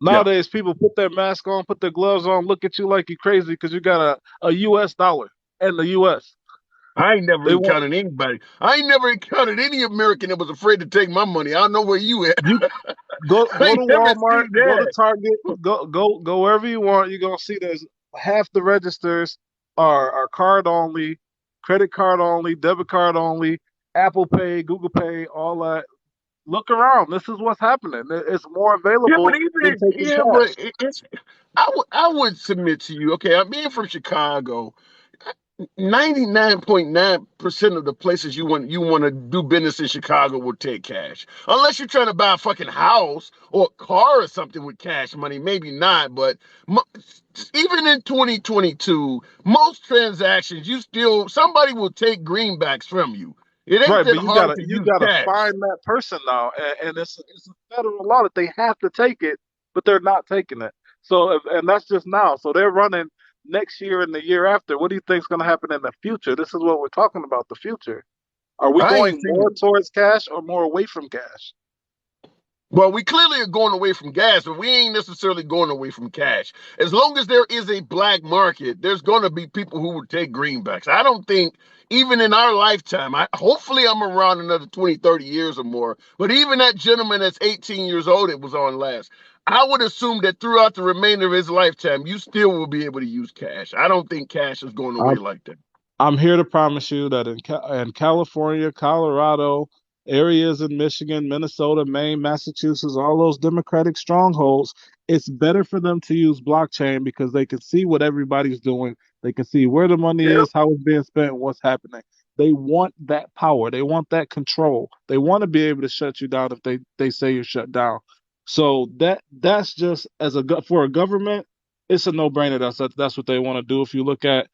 yeah. Nowadays, people put their mask on, put their gloves on, look at you like you're crazy because you got a US dollar in the US. I ain't never They want encountered anybody. I ain't never encountered any American that was afraid to take my money. I don't know where you at. you I go to ain't never Walmart, seen go to that. Target, go wherever you want. You're gonna see there's half the registers are card only, credit card only, debit card only, Apple Pay, Google Pay, all that. Look around. This is what's happening. It's more Yeah, but available than even taking yeah, but cash. it's. I would submit to you. Okay, I'm being from Chicago. 99.9% of the places you want to do business in Chicago will take cash. Unless you're trying to buy a fucking house or a car or something with cash money, maybe not. But mo- even in 2022, most transactions you still somebody will take greenbacks from you. It ain't Right, that but hard to you use gotta cash. find that person now, and it's a federal law that they have to take it, but they're not taking it. So, and that's just now. So they're running next year and the year after. What do you think is going to happen in the future? This is what we're talking about. The future. Are we I ain't going seen more it. towards cash or more away from cash? Well, we clearly are going away from gas, but we ain't necessarily going away from cash. As long as there is a black market, there's going to be people who would take greenbacks. I don't think even in our lifetime, hopefully I'm around another 20, 30 years or more, but even that gentleman that's 18 years old, it was on last. I would assume that throughout the remainder of his lifetime, you still will be able to use cash. I don't think cash is going away like that. I'm here to promise you that in California, Colorado, areas in Michigan, Minnesota, Maine, Massachusetts, all those Democratic strongholds, it's better for them to use blockchain because they can see what everybody's doing. They can see where the money Yeah. is, how it's being spent, what's happening. They want that power. They want that control. They want to be able to shut you down if they say you're shut down. So that's just for a government, it's a no-brainer. That's what they want to do. If you look at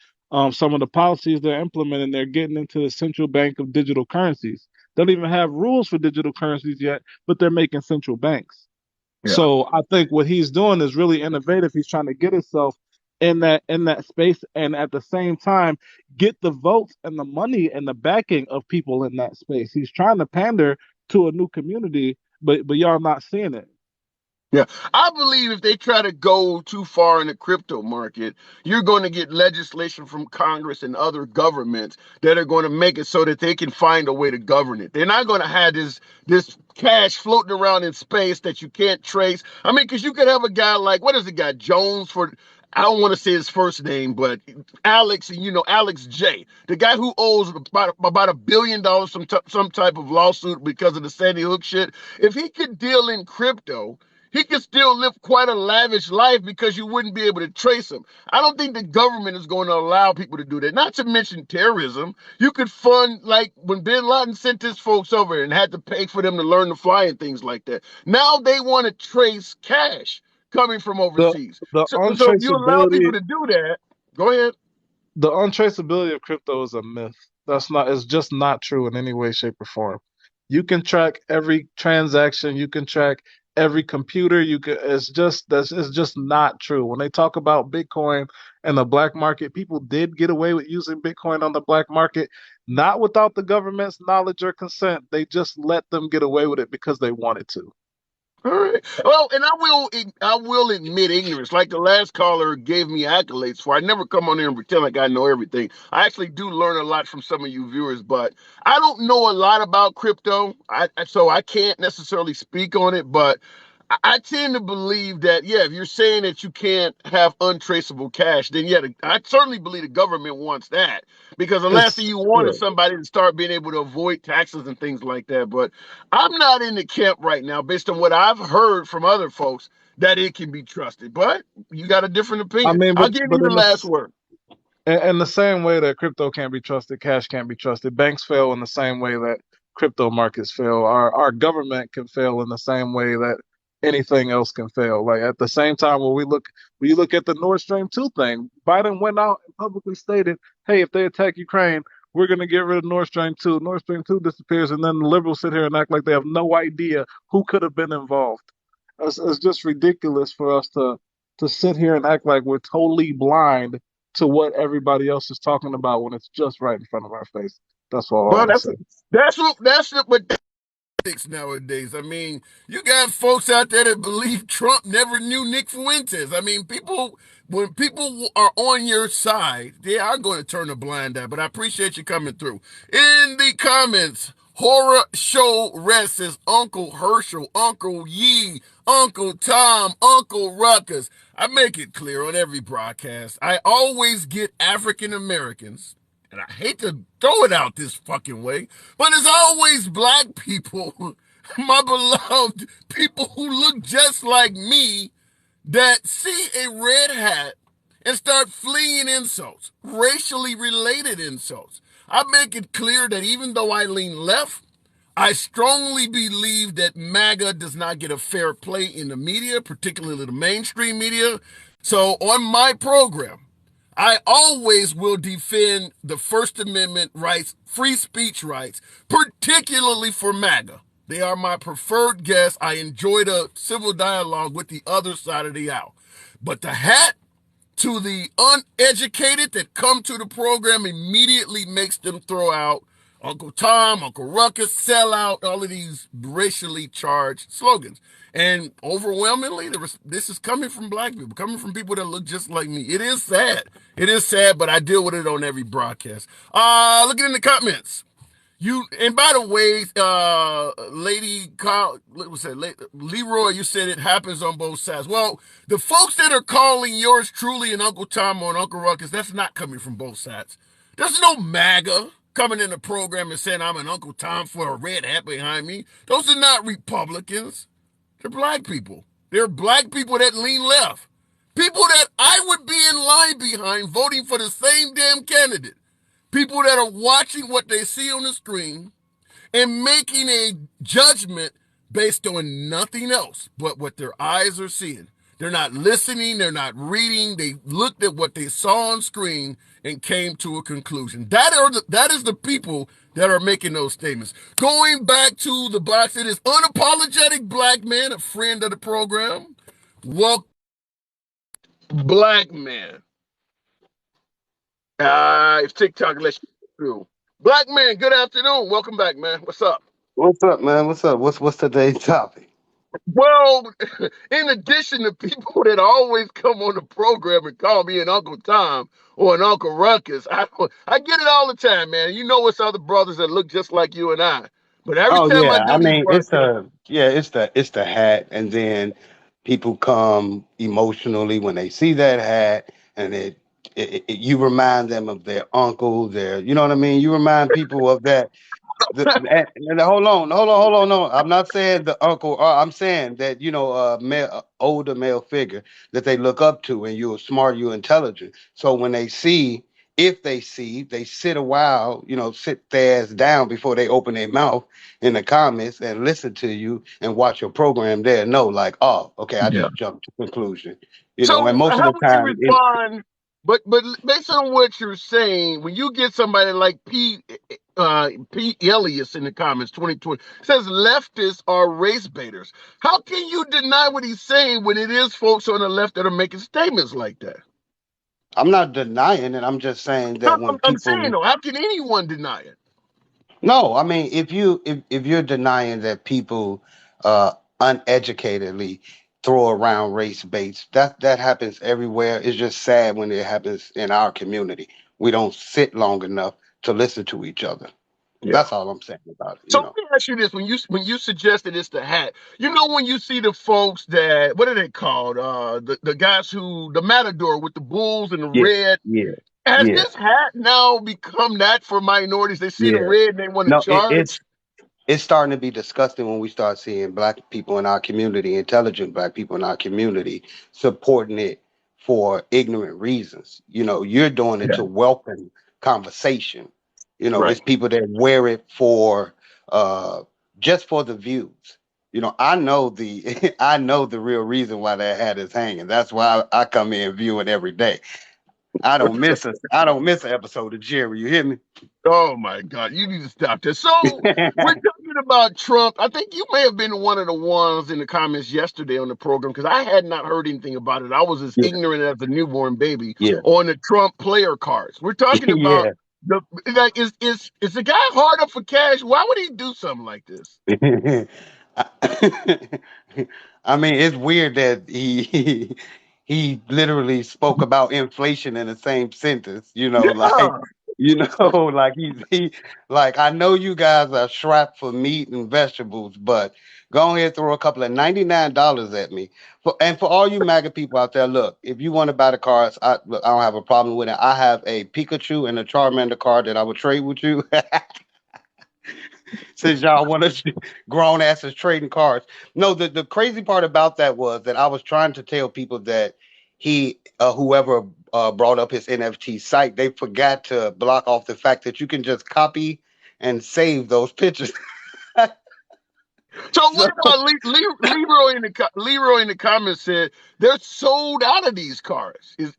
some of the policies they're implementing, they're getting into the central bank of digital currencies. They don't even have rules for digital currencies yet, but they're making central banks. Yeah. So I think what he's doing is really innovative. He's trying to get himself in that space, and at the same time get the votes and the money and the backing of people in that space. He's trying to pander to a new community, but y'all not seeing it. Yeah, I believe if they try to go too far in the crypto market, you're going to get legislation from Congress and other governments that are going to make it so that they can find a way to govern it. They're not going to have this cash floating around in space that you can't trace. I mean, because you could have a guy like what is the guy Jones for? I don't want to say his first name, but Alex, Alex J, the guy who owes about $1 billion some type of lawsuit because of the Sandy Hook shit. If he could deal in crypto, he could still live quite a lavish life because you wouldn't be able to trace him. I don't think the government is going to allow people to do that. Not to mention terrorism. You could fund, like when bin Laden sent his folks over and had to pay for them to learn to fly and things like that. Now they want to trace cash coming from The overseas. the So if you allow people untraceability to do that, go ahead. the untraceability of crypto is a myth. It's just not true in any way, shape, or form. You can track every transaction, you can track every computer, it's just not true. When they talk about Bitcoin and the black market, people did get away with using Bitcoin on the black market, not without the government's knowledge or consent. They just let them get away with it because they wanted to. All right. Well, and I will admit ignorance. Like the last caller gave me accolades for. I never come on here and pretend like I know everything. I actually do learn a lot from some of you viewers, but I don't know a lot about crypto. So I can't necessarily speak on it, but I tend to believe that, yeah, if you're saying that you can't have untraceable cash, then yeah, I certainly believe the government wants that because the last thing It's you want yeah. is somebody to start being able to avoid taxes and things like that. But I'm not in the camp right now, based on what I've heard from other folks, that it can be trusted. But you got a different I opinion. mean, I'll give you but the in the last word. in the same way that crypto can't be trusted, cash can't be trusted. Banks fail in the same way that crypto markets fail. Our government can fail in the same way that anything else can fail. Like at the same time, when you look at the Nord Stream 2 thing, Biden went out and publicly stated, "Hey, if they attack Ukraine, we're going to get rid of Nord Stream 2." Nord Stream 2 disappears, and then the liberals sit here and act like they have no idea who could have been involved. It's just ridiculous for us to sit here and act like we're totally blind to what everybody else is talking about when it's just right in front of our face. That's all I Well, want to that's say. that's what that's what nowadays. I mean, you got folks out there that believe Trump never knew Nick Fuentes. I mean, when people are on your side, they are going to turn a blind eye. But I appreciate you coming through. In the comments, Horror Show Rest says Uncle Herschel, Uncle Yee, Uncle Tom, Uncle Ruckus. I make it clear on every broadcast, I always get African Americans, and I hate to throw it out this fucking way, but it's always black people, my beloved people who look just like me, that see a red hat and start fleeing insults, racially related insults. I make it clear that even though I lean left, I strongly believe that MAGA does not get a fair play in the media, particularly the mainstream media. So on my program, I always will defend the First Amendment rights, free speech rights, particularly for MAGA. They are my preferred guests. I enjoy the civil dialogue with the other side of the aisle. But the hat to the uneducated that come to the program immediately makes them throw out Uncle Tom, Uncle Ruckus, sell out, all of these racially charged slogans. And overwhelmingly, this is coming from black people, coming from people that look just like me. It is sad. It is sad, but I deal with it on every broadcast. Looking in the comments. And by the way, Lady Carl, what's that? Leroy, you said it happens on both sides. Well, the folks that are calling yours truly and Uncle Tom or Uncle Ruckus, that's not coming from both sides. There's no MAGA coming in the program and saying I'm an Uncle Tom for a red hat behind me. Those are not Republicans. They're black people. They're black people that lean left. People that I would be in line behind voting for the same damn candidate. People that are watching what they see on the screen and making a judgment based on nothing else but what their eyes are seeing. They're not listening. They're not reading. They looked at what they saw on screen and came to a conclusion. That is the people that are making those statements. Going back to the box, it is unapologetic black man, a friend of the program. Welcome, black man. If TikTok lets you through. Black man, good afternoon. Welcome back, man. What's up? What's up, man? What's up? What's today's topic? Well, in addition to people that always come on the program and call me an Uncle Tom or an Uncle Ruckus, I get it all the time, man. You know it's other brothers that look just like you and I. But every Oh time I yeah, I do these mean broadcasts, it's the hat, and then people come emotionally when they see that hat, and you remind them of their uncle, their you know what I mean. You remind people of that. Hold on. No, I'm not saying the uncle. I'm saying that older male figure that they look up to, and you're smart, you're intelligent. So when they sit a while, sit their ass down before they open their mouth in the comments and listen to you and watch your program. There, know like, oh, okay, I yeah. just jumped to conclusion. And So most of how the would you time, respond? But based on what you're saying, when you get somebody like Pete Elias in the comments, 2020 says leftists are race baiters. How can you deny what he's saying when it is folks on the left that are making statements like that? I'm not denying it. I'm just saying No, that when I'm saying people though, how can anyone deny it? No, I mean if you're denying that people uneducatedly throw around race baits, that happens everywhere. It's just sad when it happens in our community. We don't sit long enough to listen to each other. Yeah. That's all I'm saying about So let me ask you this: when you suggested it's the hat, when you see the folks that what are they called? The guys who the matador with the bulls and the Yeah, red. yeah, Has yeah, this hat now become that for minorities? They see the yeah. red and they want to No, charge. it's starting to be disgusting when we start seeing black people in our community, intelligent black people in our community, supporting it for ignorant reasons. You're doing it Yeah. to welcome conversation. Right. It's people that wear it for just for the views. I know the I know the real reason why that hat is hanging. That's why I come in viewing every day. I don't miss an episode of Jerry. You hear me? Oh my God, you need to stop this. So we're talking about Trump. I think you may have been one of the ones in the comments yesterday on the program because I had not heard anything about it. I was as Yeah, ignorant as a newborn baby yeah, on the Trump player cards. We're talking about yeah. Like, is the guy hard up for cash? Why would he do something like this? I mean, it's weird that he literally spoke about inflation in the same sentence. Like Yeah. like he like I know you guys are strapped for meat and vegetables, but go ahead and throw a couple of $99 at me. For all you MAGA people out there, look, if you want to buy the cards, look, I don't have a problem with it. I have a Pikachu and a Charmander card that I would trade with you. Since y'all want us grown asses trading cards. No, the crazy part about that was that I was trying to tell people that whoever brought up his NFT site, they forgot to block off the fact that you can just copy and save those pictures. So So what about Leroy in the comments said they're sold out of these cars? Is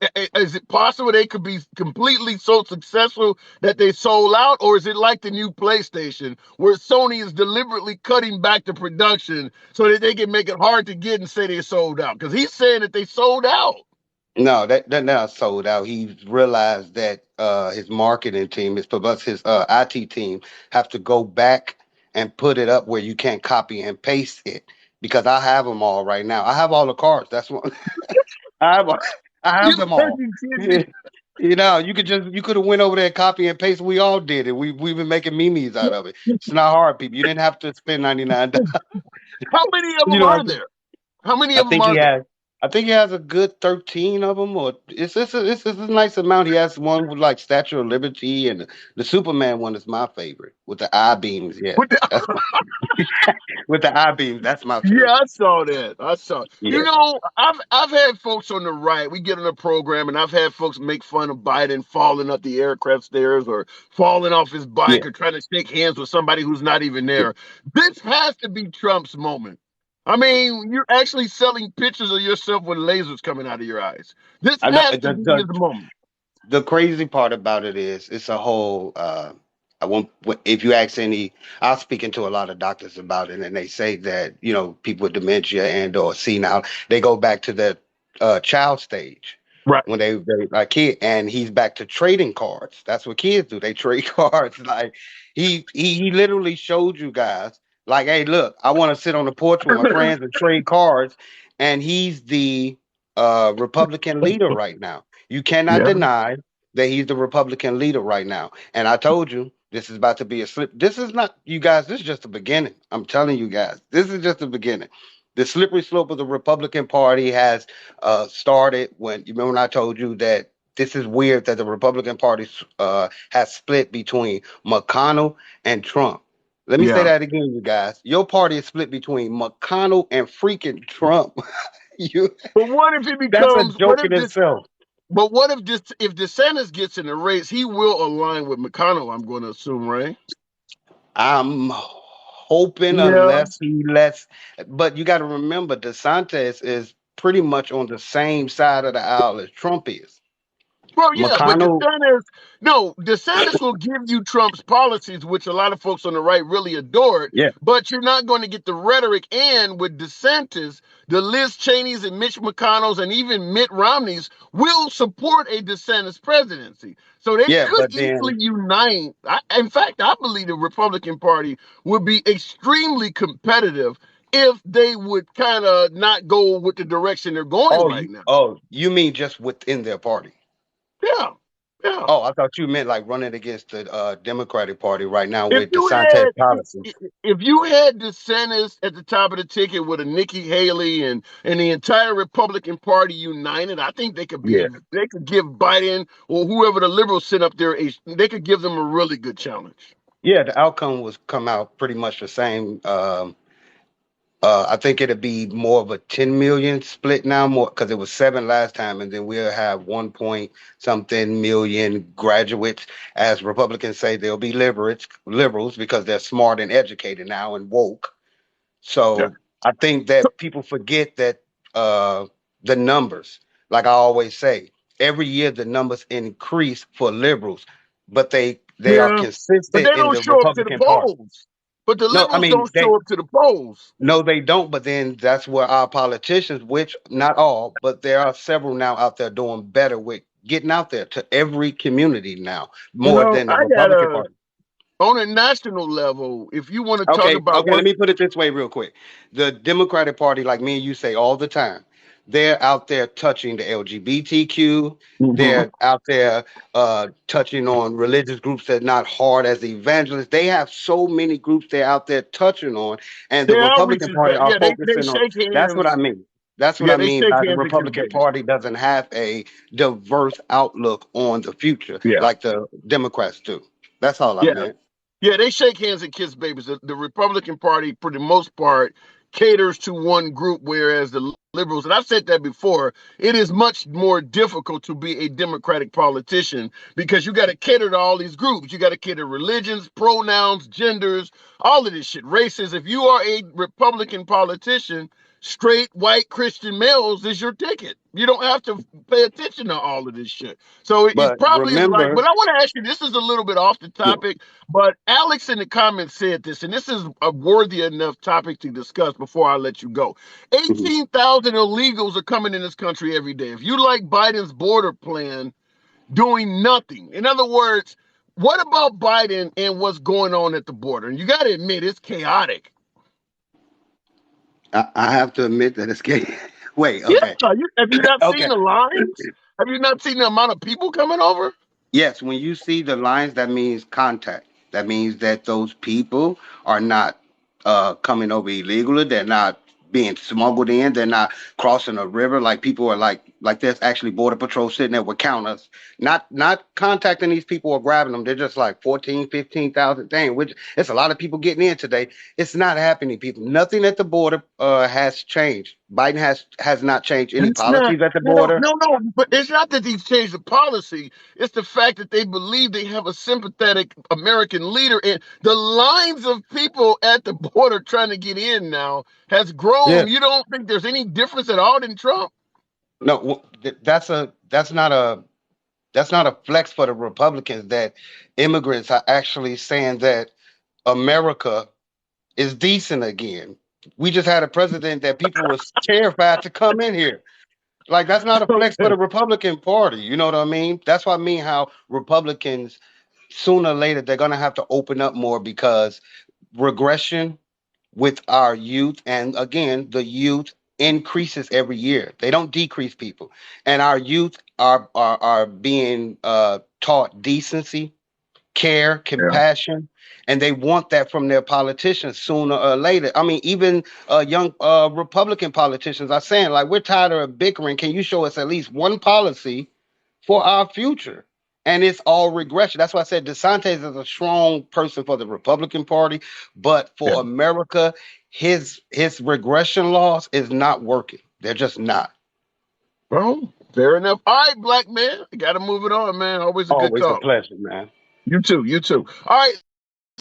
it possible they could be completely so successful that they sold out, or is it like the new PlayStation where Sony is deliberately cutting back the production so that they can make it hard to get and say they sold out? Because he's saying that they sold out. no, that now sold out. He realized that his marketing team, his IT team, have to go back and put it up where you can't copy and paste it because I have them all right now. I have all the cards. That's what I have. I You have them all. fucking kidding me? Yeah. You could have went over there and copy and paste. We all did it. We've been making memes out of it. It's not hard, people. You didn't have to spend $99. How many of You them know what are I'm saying? there? How many I of them think he are there? has. I think he has a good 13 of them, or it's a nice amount. He has one with like Statue of Liberty, and the Superman one is my favorite with the eye beams. Yeah, What the- that's with the eye beams. That's my Yeah, favorite. I saw that. I saw. You Yeah, know, I've had folks on the right. We get on the program, and I've had folks make fun of Biden falling up the aircraft stairs or falling off his yeah, bike or trying to shake hands with somebody who's not even yeah. there. This has to be Trump's moment. I mean, you're actually selling pictures of yourself with lasers coming out of your eyes. This I know has to be his moment. the crazy part about it is it's a whole I won't if you ask any I was speaking to a lot of doctors about it and they say that people with dementia and or senile they go back to the child stage Right. when they like kid and he's back to trading cards. That's what kids do. They trade cards. Like he literally showed you guys like, hey, look, I want to sit on the porch with my friends and trade cards, and he's the Republican leader right now. You cannot Yeah. deny that he's the Republican leader right now. And I told you this is about to be a slip. This is not, you guys, this is just the beginning. I'm telling you guys, this is just the beginning. The slippery slope of the Republican Party has started when, you remember when I told you that this is weird that the Republican Party has split between McConnell and Trump. Let me say Yeah. that again, you guys. Your party is split between McConnell and freaking Trump. you, But what if it that's a becomes? What joke if in this? itself. But what if this? If DeSantis gets in the race, he will align with McConnell. I'm going to assume, right? I'm hoping Yeah. unless he lets, but you got to remember, DeSantis is pretty much on the same side of the aisle as Trump is. Well, yeah, but McConnell, DeSantis will give you Trump's policies, which a lot of folks on the right really adored, yeah, but you're not going to get the rhetoric. And with DeSantis, the Liz Cheney's and Mitch McConnell's and even Mitt Romney's will support a DeSantis presidency. So they yeah, could but easily then, unite. In fact, I believe the Republican Party would be extremely competitive if they would kind of not go with the direction they're going right now. you mean just within their party? Yeah. Yeah. Oh, I thought you meant like running against the Democratic Party right now If with you DeSantis had policies. if you had DeSantis at the top of the ticket with a Nikki Haley and the entire Republican Party united, I think Yeah, they could give Biden or whoever the liberals sit up there they could give them a really good challenge. yeah, the outcome was come out pretty much the same. I think it'll be more of a 10 million split now, more because it was seven last time, and then we'll have 1 point something million graduates. As Republicans say, they'll be liberals because they're smart and educated now and woke. Yeah. So I think that people forget that uh, the numbers, like I always say, every year the numbers increase for liberals, but they are Yeah. But consistent they in don't the show up to the Republican Party. polls. But the No, I liberals mean don't show up to the polls. no, they don't. But then that's where our politicians, which not all, but there are several now out there doing better with getting out there to every community now, more Well, than the I Republican gotta Party. on a national level. If you want to talk Okay, about okay, what, let me put it this way real quick. The Democratic Party, like me and you say all the time, they're out there touching the LGBTQ. Mhm. They're out there touching on religious groups that not hard as the evangelists. They have so many groups they're out there touching on, and the their outreach Republican is Party bad. are Yeah, they focusing on. shake That's what I hands. mean. That's what Yeah, I they mean shake by the hands and kiss Republican babies. Party doesn't have a diverse outlook on the future Yeah, like the Democrats do. That's all I yeah. meant. Yeah, they shake hands and kiss babies. The Republican Party, for the most part, caters to one group, whereas the liberals, and I've said that before, it is much more difficult to be a Democratic politician because you got to cater to all these groups. You got to cater religions, pronouns, genders, all of this shit, races. If you are a Republican politician, straight white Christian males is your ticket. You don't have to pay attention to all of this shit. So it But probably is like, remember, but I want to ask you, this is a little bit off the topic, but Alex in the comments said this, and this is a worthy enough topic to discuss before I let you go. mhm. 18,000 illegals are coming in this country every day. If you like Biden's border plan, doing nothing. In other words, what about Biden and what's going on at the border? And you got to admit, it's chaotic. I have to admit that it's gay. Wait, Yeah, okay. have you not seen Okay. the lines? Have you not seen the amount of people coming over? Yes, when you see the lines, that means contact. That means that those people are not coming over illegally. They're not being smuggled in. They're not crossing a river like people are like there's actually border patrol sitting there with counters, not contacting these people or grabbing them. They're just like 14, 15,000. Dang, which it's a lot of people getting in today. It's not happening, people. Nothing at the border has changed. Biden has not changed any It's not. policies at the No, border. no, no. But it's not that he's changed the policy. It's the fact that they believe they have a sympathetic American leader, and the lines of people at the border trying to get in now has Yeah. grown. You don't think there's any difference at all in Trump? No, that's not a flex for the Republicans that immigrants are actually saying that America is decent again. We just had a president that people was terrified to come in here. Like that's not a flex for Okay. the Republican Party. You know what I mean? That's what I mean how Republicans sooner or later they're gonna have to open up more because regression with our youth. And again, the youth increases every year. They don't decrease people. And our youth are being taught decency, care, Yeah. compassion, and they want that from their politicians sooner or later. I mean, even young Republican politicians are saying, like, we're tired of bickering. Can you show us at least one policy for our future? And it's all regression. That's why I said DeSantis is a strong person for the Republican Party, but Yeah. for America, his regression laws is not working. They're just not. Well, fair enough. All right, black man. Got to move it on, man. Always a good Always a talk. pleasure, man. You too. You too. All right.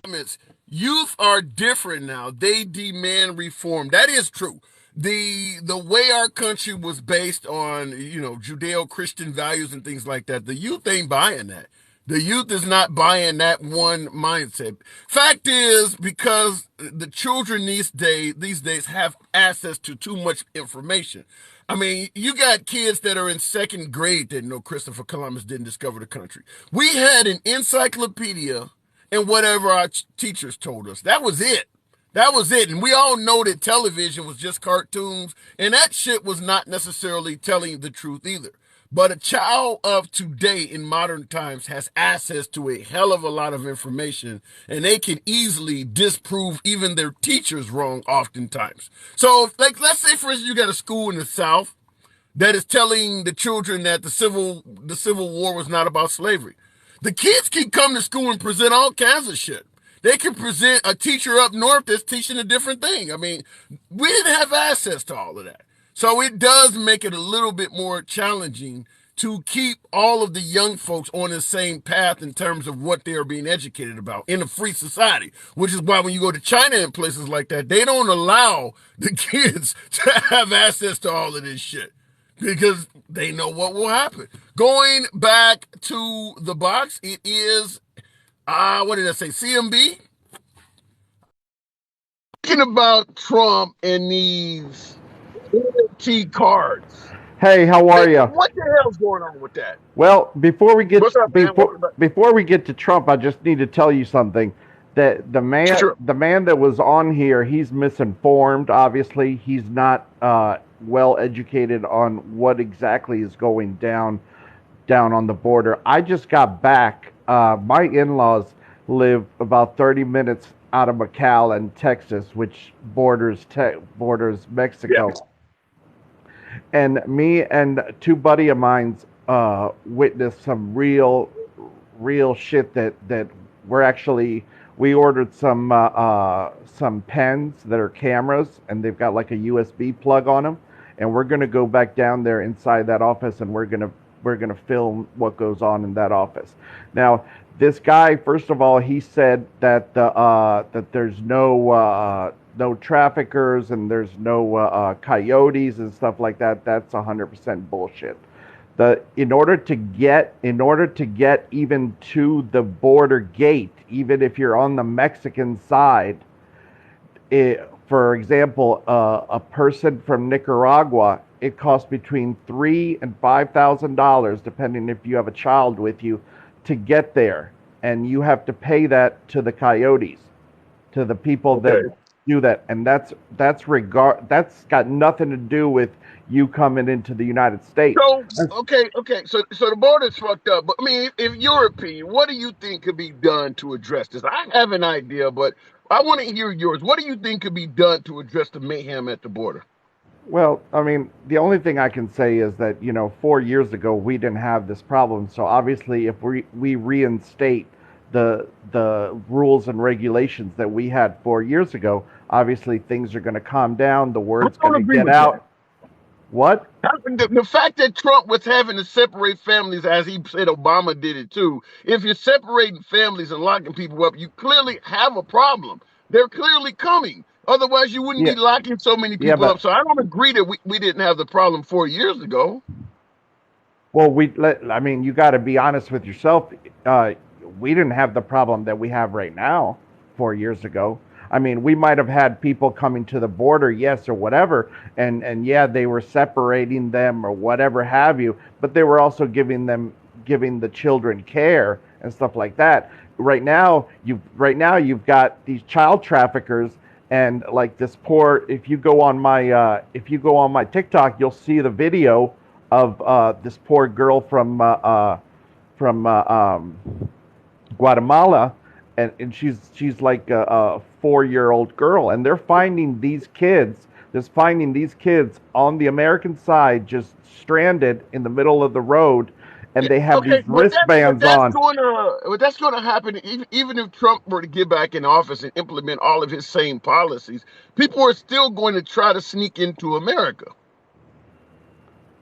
Comments. Youth are different now. They demand reform. That is true. The way our country was based on, Judeo-Christian values and things like that, the youth ain't buying that. The youth is not buying that one mindset. Fact is, because the children these days have access to too much information. I mean, you got kids that are in second grade that know Christopher Columbus didn't discover the country. We had an encyclopedia and whatever our teachers told us. That was it. That was it. And we all know that television was just cartoons, and that shit was not necessarily telling the truth either. But a child of today in modern times has access to a hell of a lot of information, and they can easily disprove even their teachers wrong oftentimes. So, like, let's say, for instance, you got a school in the South that is telling the children that the Civil War was not about slavery. The kids can come to school and present all kinds of shit. They can present a teacher up north that's teaching a different thing. I mean, we didn't have access to all of that. So it does make it a little bit more challenging to keep all of the young folks on the same path in terms of what they are being educated about in a free society, which is why when you go to China and places like that, they don't allow the kids to have access to all of this shit because they know what will happen. Going back to the box, it is, what did I say, CMB? Talking about Trump and these T cards. Hey, how are you? What the hell's going on with that? Well, What's up, man? Welcome back. before we get to Trump, I just need to tell you something. That Sure. the man that was on here, he's misinformed. Obviously, he's not well educated on what exactly is going down on the border. I just got back. My in-laws live about 30 minutes out of McAllen, Texas, which borders Yeah. Mexico. And me and two buddy of mine's witnessed some real shit that we're actually we ordered some pens that are cameras and they've got like a USB plug on them, and we're gonna go back down there inside that office and we're gonna film what goes on in that office. Now, this guy, first of all, he said that that there's no traffickers and there's no coyotes and stuff like that. That's 100% bullshit. In order to get even to the border gate, even if you're on the Mexican side, for example, a person from Nicaragua, it costs between $3,000 and $5,000, depending if you have a child with you, to get there, and you have to pay that to the coyotes, to the people that Okay. do that, and that's got nothing to do with you coming into the United States. So okay. So the border's fucked up. But I mean, in your opinion, what do you think could be done to address this? I have an idea, but I want to hear yours. What do you think could be done to address the mayhem at the border? Well, I mean, the only thing I can say is that, 4 years ago we didn't have this problem. So obviously, if we reinstate the rules and regulations that we had 4 years ago, obviously things are going to calm down. The I word's going don't to agree get with that. out. What? The fact that Trump was having to separate families, as he said Obama did it too, if you're separating families and locking people up, you clearly have a problem. They're clearly coming. Otherwise, you wouldn't Yeah, be locking so many yeah, people up. but So I don't agree that we didn't have the problem 4 years ago. well, I mean, you got to be honest with yourself. Uh, we didn't have the problem that we have right now 4 years ago. I mean, we might have had people coming to the border, yes, or whatever, and yeah, they were separating them or whatever have you, but they were also giving the children care and stuff like that. Right now you've got these child traffickers and like this poor. If you go on my TikTok, you'll see the video of this poor girl from Guatemala, and she's like a 4-year-old girl, and they're finding these kids, just finding these kids on the American side, just stranded in the middle of the road, and Yeah, they have these okay, but wristbands on. that's gonna happen even if Trump were to get back in office and implement all of his same policies. People are still going to try to sneak into America.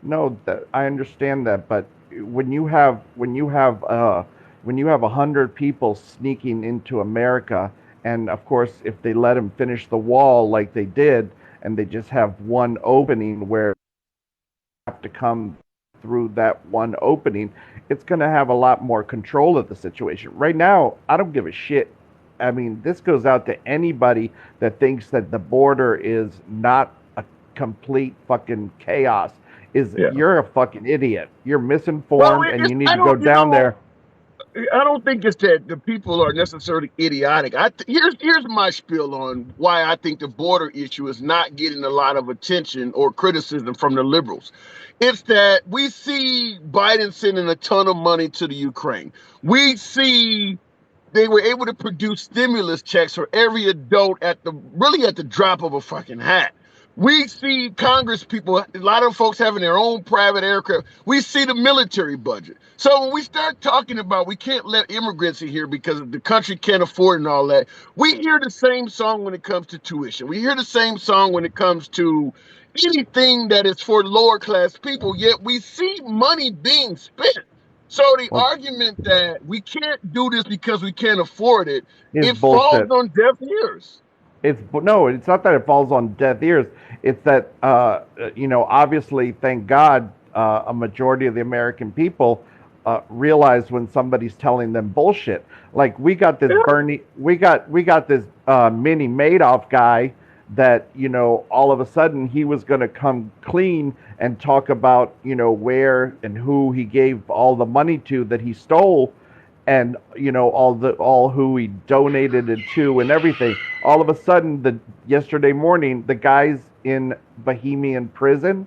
No, that I understand that, but when you have when you have uh, when you have 100 people sneaking into America, and of course, if they let them finish the wall like they did, and they just have one opening where they have to come through that one opening, it's going to have a lot more control of the situation. Right now, I don't give a shit. I mean, this goes out to anybody that thinks that the border is not a complete fucking chaos. Yeah. You're a fucking idiot. You're Well, misinformed, and you need I to go don't, down there. I don't think it's that the people are necessarily idiotic. Here's my spiel on why I think the border issue is not getting a lot of attention or criticism from the liberals. It's that we see Biden sending a ton of money to the Ukraine. We see they were able to produce stimulus checks for every adult at the drop of a fucking hat. We see Congress people, a lot of folks having their own private aircraft. We see the military budget. So when we start talking about we can't let immigrants in here because the country can't afford and all that, we hear the same song when it comes to tuition. We hear the same song when it comes to anything that is for lower class people, yet we see money being spent. So the Well, argument that we can't do this because we can't afford it, is it falls bullshit. on deaf ears. No, it's not that it falls on deaf ears. It's that obviously, thank God, a majority of the American people realize when somebody's telling them bullshit. Like we got this Bernie, we got this mini Madoff guy that, all of a sudden he was going to come clean and talk about, where and who he gave all the money to that he stole, and all who he donated it to and everything. All of a sudden, yesterday morning, the guy's in Bohemian prison.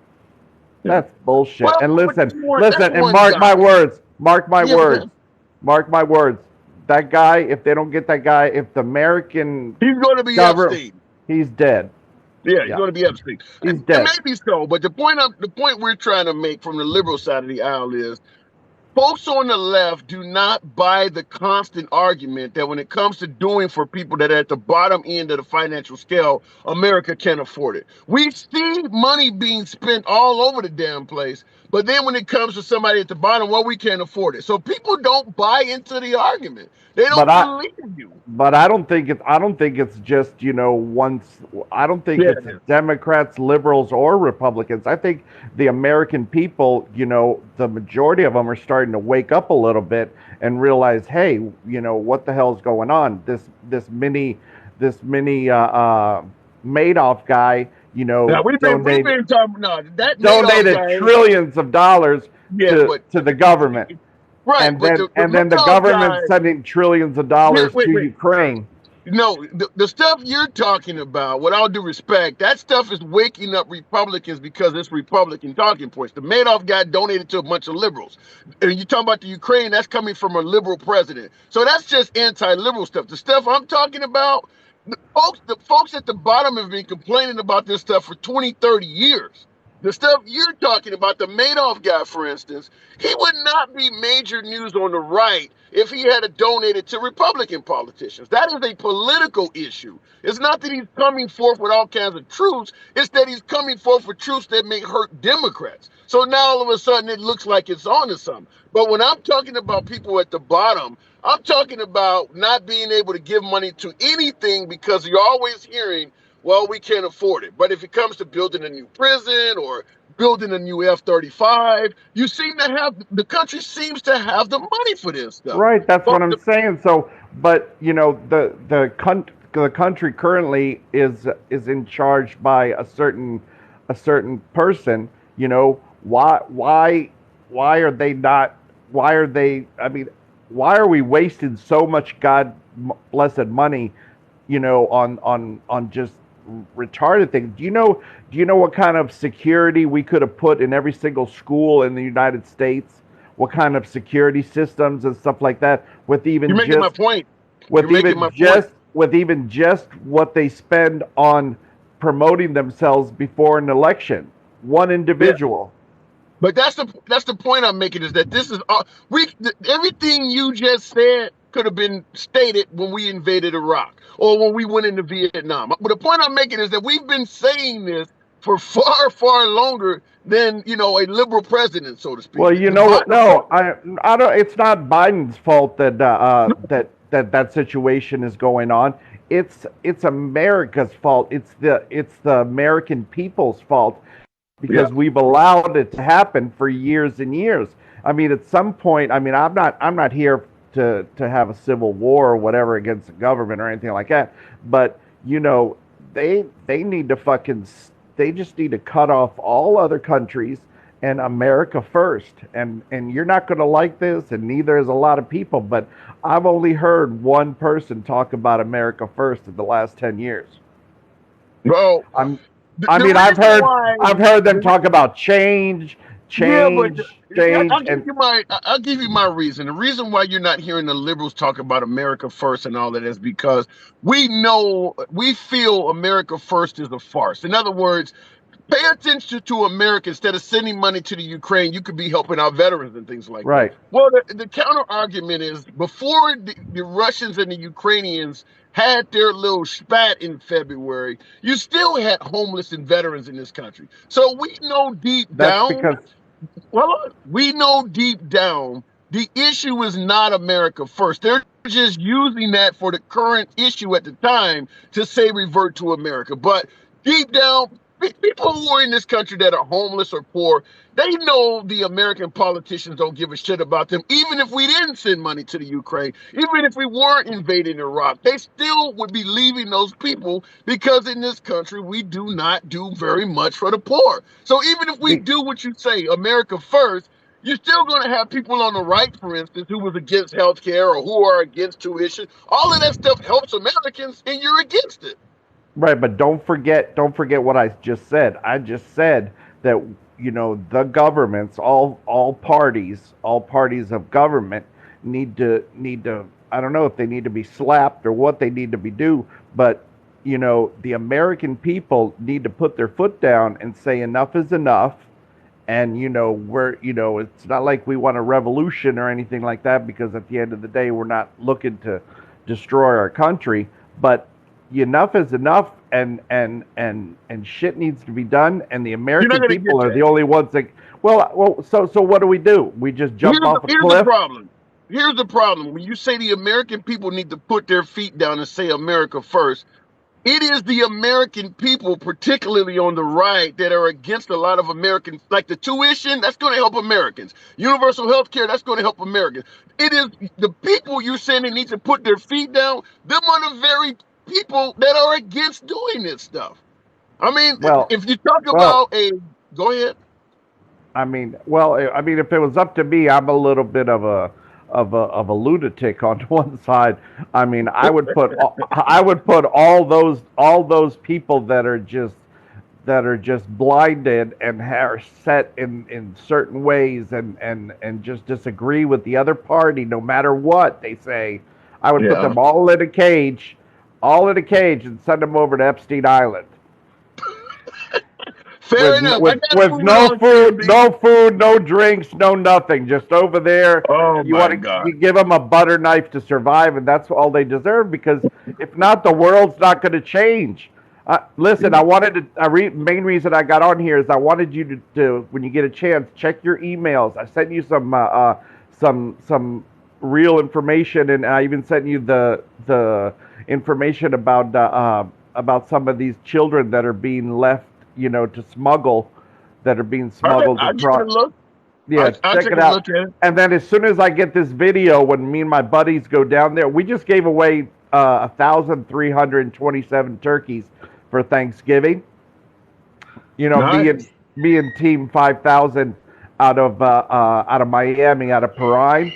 That's bullshit. Well, And but listen, that's and one guy. mark my Yeah, words, mark my words. That guy, if they don't get that guy, if the American he's going to be government, Epstein. he's dead. Yeah, he's Yeah, going to be Epstein. he's And dead. maybe so, but the point we're trying to make from the liberal side of the aisle is folks on the left do not buy the constant argument that when it comes to doing for people that are at the bottom end of the financial scale, America can't afford it. We see money being spent all over the damn place, but then when it comes to somebody at the bottom, well, we can't afford it. So people don't buy into the argument. They But don't I, believe you. but I don't think it's just, once. I don't think Yeah, it's Democrats, liberals, or Republicans. I think the American people, the majority of them are starting to wake up a little bit and realize, hey, what the hell's going on? This mini Madoff guy, now we've been talking. No, that Madoff donated guy. trillions of dollars Yeah, to but the government, right, and but then the the Madoff guy. government sending trillions of Yeah, dollars wait, to wait. Ukraine. No, the stuff you're talking about, with all due respect, that stuff is waking up Republicans because it's Republican talking points. The Madoff guy donated to a bunch of liberals. And you talking about the Ukraine, that's coming from a liberal president. So that's just anti-liberal stuff. The stuff I'm talking about, the folks at the bottom have been complaining about this stuff for 20, 30 years. The stuff you're talking about, the Madoff guy, for instance, he would not be major news on the right if he had donated to Republican politicians. That is a political issue. It's not that he's coming forth with all kinds of truths. It's that he's coming forth with truths that may hurt Democrats. So now all of a sudden it looks like it's on to something. But when I'm talking about people at the bottom, I'm talking about not being able to give money to anything because you're always hearing, well, we can't afford it. But if it comes to building a new prison or building a new F-35, the country seems to have the money for this stuff. Right, that's But what I'm saying. So, but the country currently is in charge by a certain person. Why are they not? Why are they? I mean, why are we wasting so much God blessed money, on just retarded things? Do you know what kind of security we could have put in every single school in the United States? What kind of security systems and stuff like that, with you're even making my just point. with You're making even my point. just with even just what they spend on promoting themselves before an election. One Yeah. individual. But that's the point I'm making, is that this is everything you just said could have been stated when we invaded Iraq or when we went into Vietnam. But the point I'm making is that we've been saying this for far, far longer than a liberal president, so to speak. Well, you The know what? bottom. No, I don't. It's not Biden's fault that that situation is going on. It's America's fault. It's the American people's fault, Yeah. because we've allowed it to happen for years and years. I mean, at some point, I mean, I'm not here to have a civil war or whatever against the government or anything like that. But they need to they just need to cut off all other countries and America first. And you're not going to like this, and neither is a lot of people. But I've only heard one person talk about America first in the last 10 years. Well, I'm I the mean, reason why. I've heard them talk about change, Yeah, but change, and I'll give you my reason. The reason why you're not hearing the liberals talk about America first and all that is because we feel America first is a farce. In other words, pay attention to America. Instead of sending money to the Ukraine, you could be helping our veterans and things like that. right. Well, the counter argument is, before the Russians and the Ukrainians had their little spat in February, you still had homeless and veterans in this country. So we know deep That's down, because well, we know deep down the issue is not America first. They're just using that for the current issue at the time to say revert to America. But deep down, people who are in this country that are homeless or poor, they know the American politicians don't give a shit about them. Even if we didn't send money to the Ukraine, even if we weren't invading Iraq, they still would be leaving those people because in this country we do not do very much for the poor. So even if we Be, do what you say, America first, you're still going to have people on the right, for instance, who was against health care or who are against tuition. All of that stuff helps Americans, and you're against it. right, but don't forget what I just said. I just said that the governments, all parties of government need to. I don't know if they need to be slapped or what they need to be do, but the American people need to put their foot down and say enough is enough. And it's not like we want a revolution or anything like that, because at the end of the day we're not looking to destroy our country, but enough is enough, and shit needs to be done, and the You're not American going to get people are that. the only ones that so what do? We just jump off a Here's the cliff? problem. Here's the problem. When you say the American people need to put their feet down and say America first, it is the American people, particularly on the right, that are against a lot of Americans. Like the tuition, that's going to help Americans. Universal health care, that's going to help Americans. It is the people you're saying they need to put their feet down. Them are the very people that are against doing this stuff. I mean, Well, if you talk well, about a, go ahead. if it was up to me, I'm a little bit of a lunatic on one side. I mean, I would put all those people that are just blinded and are set in certain ways, and just disagree with the other party no matter what they say. I would put Yeah. them all in a cage and send them over to Epstein Island Fair with enough. I with got to with move it no on, food, KB. no food, no drinks, no nothing, just over there. Oh You my want to God. you give them a butter knife to survive, and that's all they deserve. Because if not, the world's not going to change. Listen, main reason I got on here is I wanted you to, when you get a chance, check your emails. I sent you some real information, and I even sent you the information about some of these children that are being left, to smuggle, that are being All right, smuggled I'll give it a across. look. Yeah, I'll check take it a look out. at it. And then as soon as I get this video, when me and my buddies go down there, we just gave away 1,327 turkeys for Thanksgiving. Me and Nice. Team 5,000 out of Miami, out of Perrine,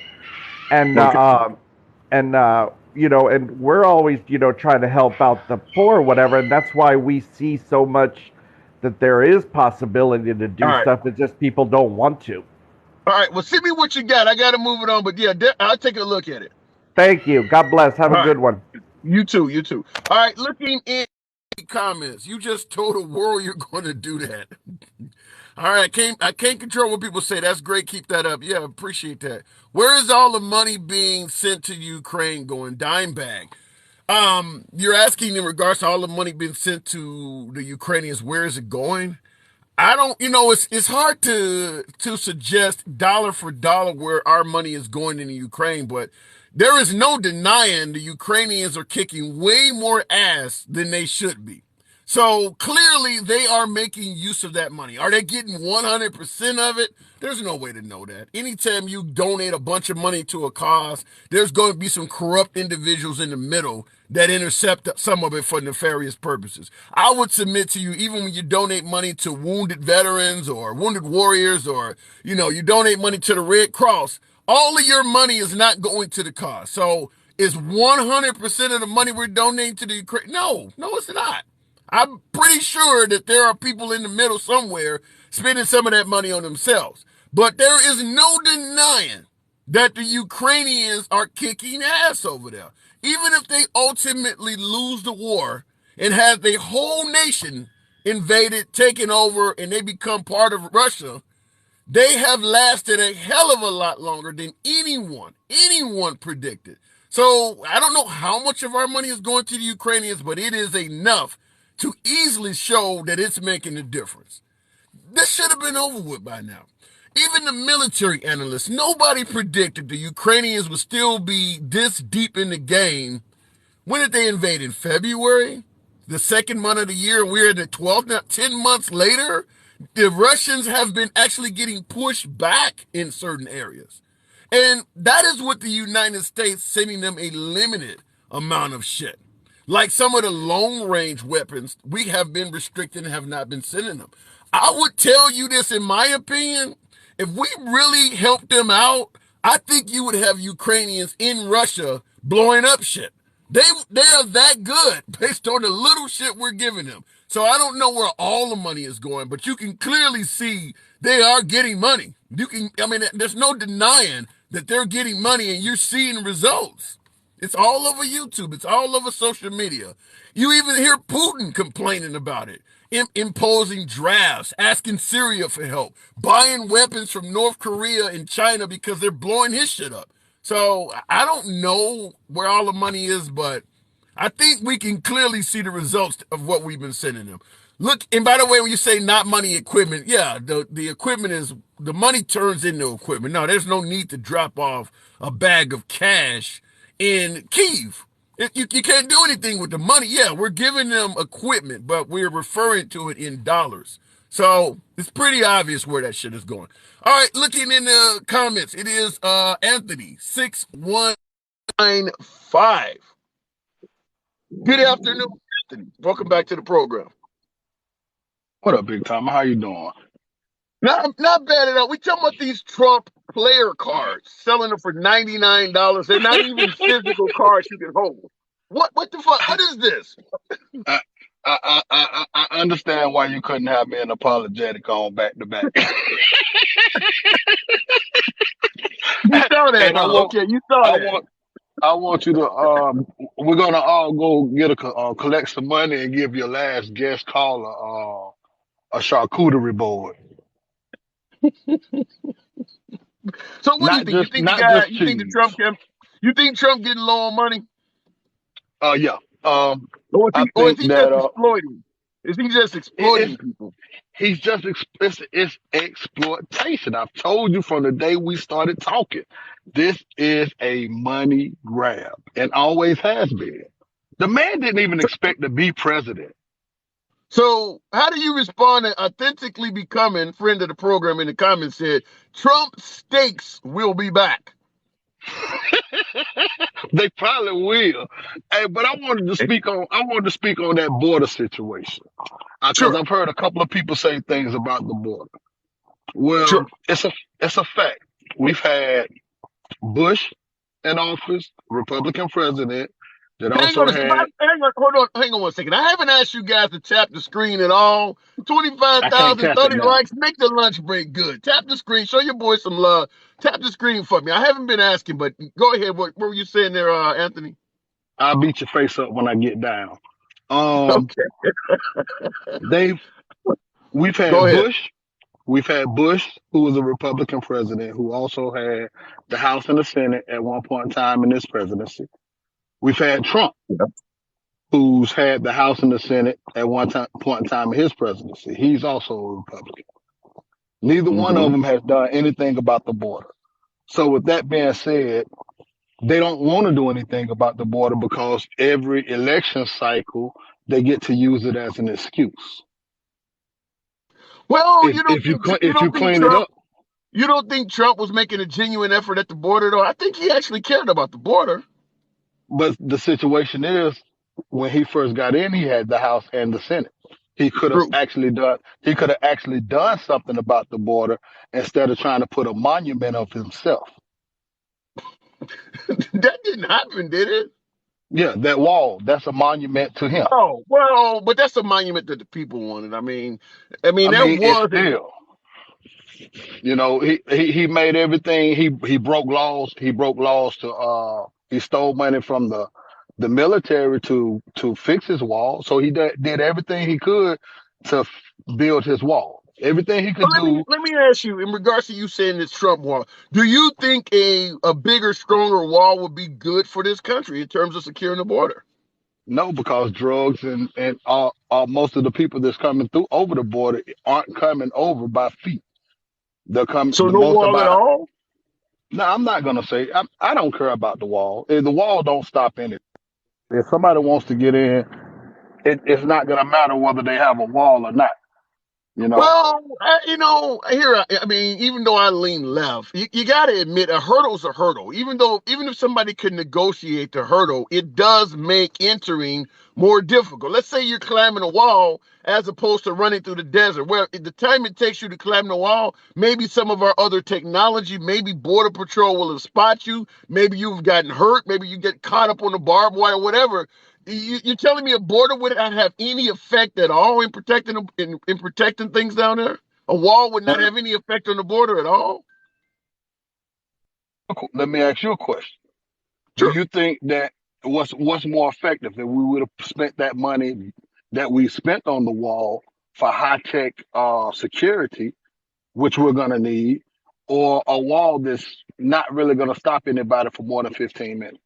and Okay. and we're always trying to help out the poor or whatever, and that's why we see so much that there is possibility to All do right. stuff. It's just people don't want to. All right. Well, send me what you got. I got to move it on, but yeah, I'll take a look at it. Thank you. God bless. Have All a right. good one. You too. You too. All right. Looking in comments, you just told the world you're going to do that. All right. I can't control what people say. That's great. Keep that up. Yeah, appreciate that. Where is all the money being sent to Ukraine going? Dime bag. You're asking in regards to all the money being sent to the Ukrainians. Where is it going? I don't, it's hard to suggest dollar for dollar where our money is going in the Ukraine, but there is no denying the Ukrainians are kicking way more ass than they should be. So clearly they are making use of that money. Are they getting 100% of it? There's no way to know that. Anytime you donate a bunch of money to a cause, there's going to be some corrupt individuals in the middle that intercept some of it for nefarious purposes. I would submit to you, even when you donate money to wounded veterans or wounded warriors, or, you donate money to the Red Cross, all of your money is not going to the cause. So is 100% of the money we're donating to the Ukraine? No, it's not. I'm pretty sure that there are people in the middle somewhere spending some of that money on themselves. But there is no denying that the Ukrainians are kicking ass over there. Even if they ultimately lose the war and have the whole nation invaded, taken over, and they become part of Russia, they have lasted a hell of a lot longer than anyone predicted. So I don't know how much of our money is going to the Ukrainians, but it is enough to easily show that it's making a difference. This should have been over with by now. Even the military analysts, nobody predicted the Ukrainians would still be this deep in the game. When did they invade? In February? the second month of the year, and we're in the 12th now. 10 months later, the Russians have been actually getting pushed back in certain areas. And that is with the United States sending them a limited amount of shit. Like some of the long range weapons, we have been restricted and have not been sending them. I would tell you this, in my opinion, if we really helped them out, I think you would have Ukrainians in Russia blowing up shit. They are that good based on the little shit we're giving them. So I don't know where all the money is going, but you can clearly see they are getting money. There's no denying that they're getting money and you're seeing results. It's all over YouTube. It's all over social media. You even hear Putin complaining about it, imposing drafts, asking Syria for help, buying weapons from North Korea and China because they're blowing his shit up. So I don't know where all the money is, but I think we can clearly see the results of what we've been sending them. Look, and by the way, when you say not money, equipment, yeah, the equipment is, the money turns into equipment. No, there's no need to drop off a bag of cash in Kyiv. You can't do anything with the money. Yeah, we're giving them equipment, but we're referring to it in dollars. So it's pretty obvious where that shit is going. All right, looking in the comments, it is Anthony 6195. Good afternoon, Anthony. Welcome back to the program. What up, Big Tom? How you doing? Not bad at all. We talking about these Trump player cards, selling them for $99. They're not even physical cards you can hold. What the fuck? What is this? I, I understand why you couldn't have me an apologetic on back to back. You saw that, And I huh? want, Okay, you saw I that. want, I want you to. We're gonna all go get collect some money and give your last guest caller a charcuterie board. So what do you Not think? just, not just You think cheese. you think Trump getting low on money? Yeah. Or I is think he just that exploiting? Is he just it's exploiting people? he's just it's exploitation. I've told you from the day we started talking. This is a money grab and always has been. The man didn't even expect to be president. So how do you respond to authentically becoming friend of the program in the comments said Trump steaks will be back? They probably will. Hey, but I wanted to speak on that border situation. Because Sure, I've heard a couple of people say things about the border. Well, sure. it's a fact. We've had Bush in office, Republican president, that Hang also on a second. had. Hang on one second. I haven't asked you guys to tap the screen at all. I can't 25,000, tap it 30 now. likes. Make the lunch break good. Tap the screen. Show your boy some love. Tap the screen for me. I haven't been asking, but go ahead. What were you saying there, Anthony? I'll beat your face up when I get down. Um, Okay, they've we've go had ahead. Bush, we've had Bush, who was a Republican president, who also had the House and the Senate at one point in time in this presidency. We've had Trump, who's had the House and the Senate at point in time in his presidency. He's also a Republican. Neither one Mm-hmm. of them has done anything about the border. So with that being said, they don't want to do anything about the border because every election cycle they get to use it as an excuse. Well, you If you don't think clean it Trump up, you don't think Trump was making a genuine effort at the border though? I think he actually cared about the border. but the situation is when he first got in, he had the House and the Senate. True. He could have actually done something about the border instead of trying to put a monument of himself. That didn't happen, did it? Yeah, that wall, that's a monument to him. Oh, well, but that's a monument that the people wanted. I There mean, it's was a still, he made everything. He broke laws. He broke laws to he stole money from the military to fix his wall. So he did everything he could to build his wall. Everything he But could do. let me ask you, in regards to you saying this Trump wall, do you think a bigger, stronger wall would be good for this country in terms of securing the border? No, because drugs and all most of the people that's coming through over the border aren't coming over by feet. They're coming So the no most wall at about. all? No, I'm not gonna say. I don't care about the wall. The wall don't stop anything. If somebody wants to get in it's not going to matter whether they have a wall or not. You know, Well, I mean, even though I lean left, you got to admit a hurdle's a hurdle. Even if somebody could negotiate the hurdle, it does make entering more difficult. Let's say you're climbing a wall as opposed to running through the desert. Where the time it takes you to climb the wall, maybe some of our other technology, maybe Border Patrol will have spot you. Maybe you've gotten hurt. Maybe you get caught up on the barbed wire, whatever. You're telling me a border would not have any effect at all in protecting things down there? A wall would not now, have any effect on the border at all? let me ask you a question. Do Sure. you think that what's more effective if we would have spent that money that we spent on the wall for high tech security, which we're gonna need, or a wall that's not really gonna stop anybody for more than 15 minutes?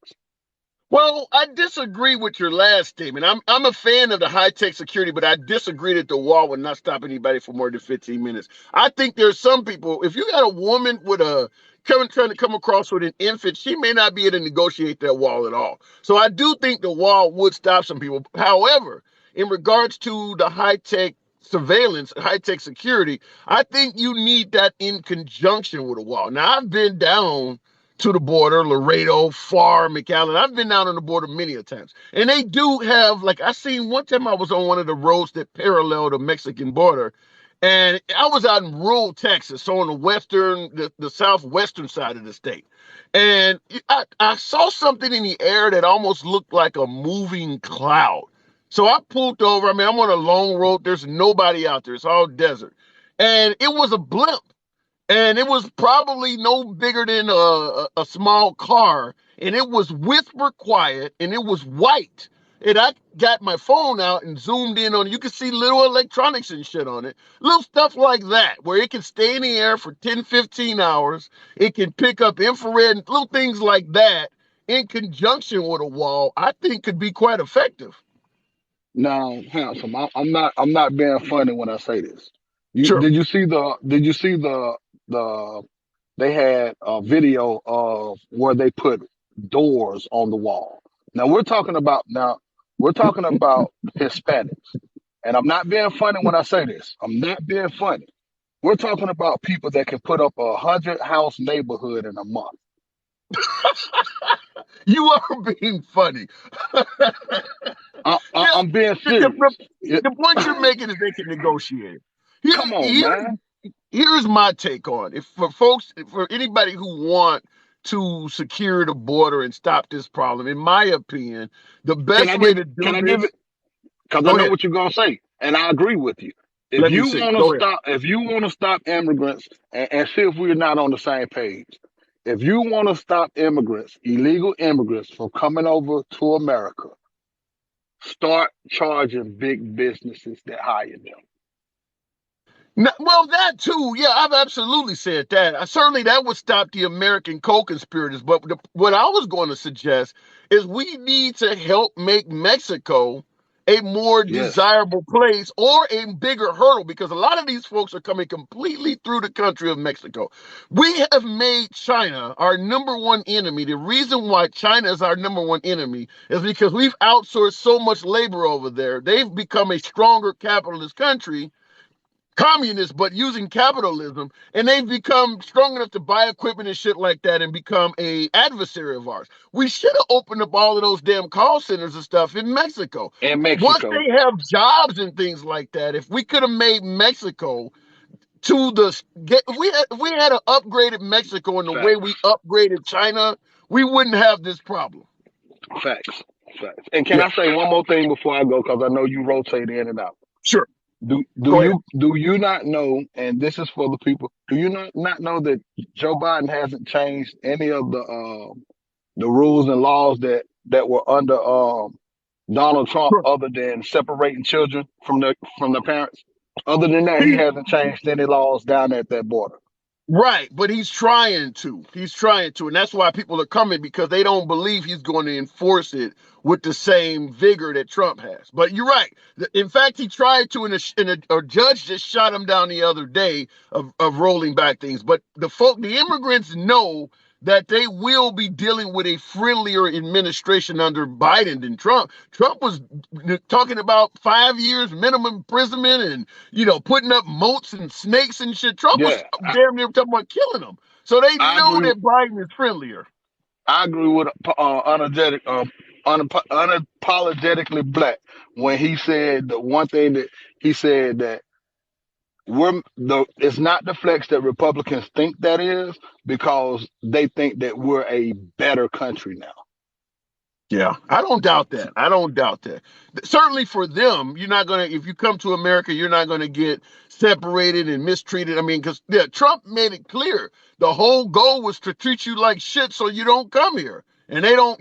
Well, I disagree with your last statement. I'm a fan of the high tech security, but I disagree that the wall would not stop anybody for more than 15 minutes. I think there's some people. If you got a woman with a trying to come across with an infant, she may not be able to negotiate that wall at all. So I do think the wall would stop some people. However, in regards to the high tech surveillance, high tech security, I think you need that in conjunction with a wall. Now I've been down to the border, Laredo, Far, McAllen. I've been down on the border many a times. And they do have, like, I seen one time I was on one of the roads that parallel the Mexican border. And I was out in rural Texas, so on the southwestern side of the state. And I saw something in the air that almost looked like a moving cloud. So I pulled over. I mean, I'm on a long road. There's nobody out there. It's all desert. And it was a blimp, and it was probably no bigger than a small car, and it was whisper quiet, and it was white. And I got my phone out and zoomed in on it. You could see little electronics and shit on it, little stuff like that, where it can stay in the air for 10, 15 hours. It can pick up infrared and little things like that in conjunction with a wall, I think could be quite effective. Now, handsome, I'm not being funny when I say this. You Sure. did you see the they had a video of where they put doors on the wall. Now we're talking about Hispanics, and I'm not being funny when I say this. I'm not being funny. We're talking about people that can put up 100 house neighborhood in a month. You are being funny. Yeah, I'm being the, the, serious. It, the point you're making is they can negotiate. Here, come on, here, man. here's my take on it. For anybody who want to secure the border and stop this problem, in my opinion, the Can I best way give to can do I give it? this. Because I Go know ahead. what you're gonna say, and I agree with you. If Let me you see. want to Go ahead. stop, if you want to stop immigrants, and see if we're not on the same page. If you want to stop immigrants, illegal immigrants from coming over to America, start charging big businesses that hire them. No, well, that too. Yeah, I've absolutely said that. Certainly, that would stop the American co-conspirators. But what I was going to suggest is we need to help make Mexico a more Yes, desirable place or a bigger hurdle, because a lot of these folks are coming completely through the country of Mexico. We have made China our number one enemy. The reason why China is our number one enemy is because we've outsourced so much labor over there. They've become a stronger capitalist country, communist, but using capitalism, and they've become strong enough to buy equipment and shit like that and become a adversary of ours. We should have opened up all of those damn call centers and stuff in Mexico. in Once Mexico, they have jobs and things like that, if we could have made Mexico to the get, if we had an upgraded Mexico in the way we facts, upgraded China, we wouldn't have this problem. facts, facts. And can Yeah, I say one more thing before I go? Because I know you rotate in and out. sure. Do Go ahead. you not know? And this is for the people. Do you not know that Joe Biden hasn't changed any of the rules and laws that were under Donald Trump, Sure. other than separating children from their parents? Other than that, he hasn't changed any laws down at that border. Right, but he's trying to. He's trying to, and that's why people are coming, because they don't believe he's going to enforce it with the same vigor that Trump has. But you're right. In fact, he tried to, and a judge just shot him down the other day of rolling back things. But the immigrants know that they will be dealing with a friendlier administration under Biden than Trump. Trump was talking about 5 years minimum imprisonment and, putting up moats and snakes and shit. Trump was Yeah, damn near talking about killing them. So they I know agree. that Biden is friendlier. I agree with unapologetically black when he said the one thing that he said that it's not the flex that Republicans think that is because they think that we're a better country now. Yeah, I don't doubt that. I don't doubt that. Certainly for them, you're not going to, if you come to America, you're not going to get separated and mistreated. I mean, because Trump made it clear the whole goal was to treat you like shit so you don't come here. And they don't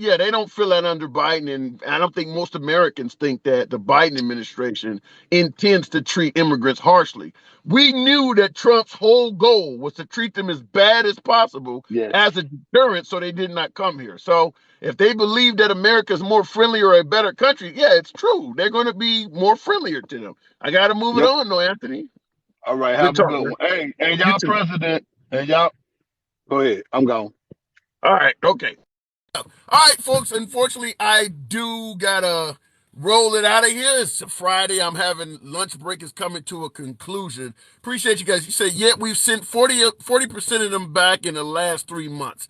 feel that under Biden. And I don't think most Americans think that the Biden administration intends to treat immigrants harshly. We knew that Trump's whole goal was to treat them as bad as possible Yes. as a deterrent so they did not come here. So, if they believe that America is more friendly or a better country, yeah, it's true. They're going to be more friendlier to them. I got to move it Yep. on, though, Anthony. All right. Good Have a talk, good man. one. Hey, and You y'all too. president, and y'all go ahead. I'm gone. All right. Okay. All right, folks. Unfortunately, I do got to roll it out of here. It's a Friday. I'm having lunch break is coming to a conclusion. Appreciate you guys. You say, yeah, we've sent 40% of them back in the last 3 months.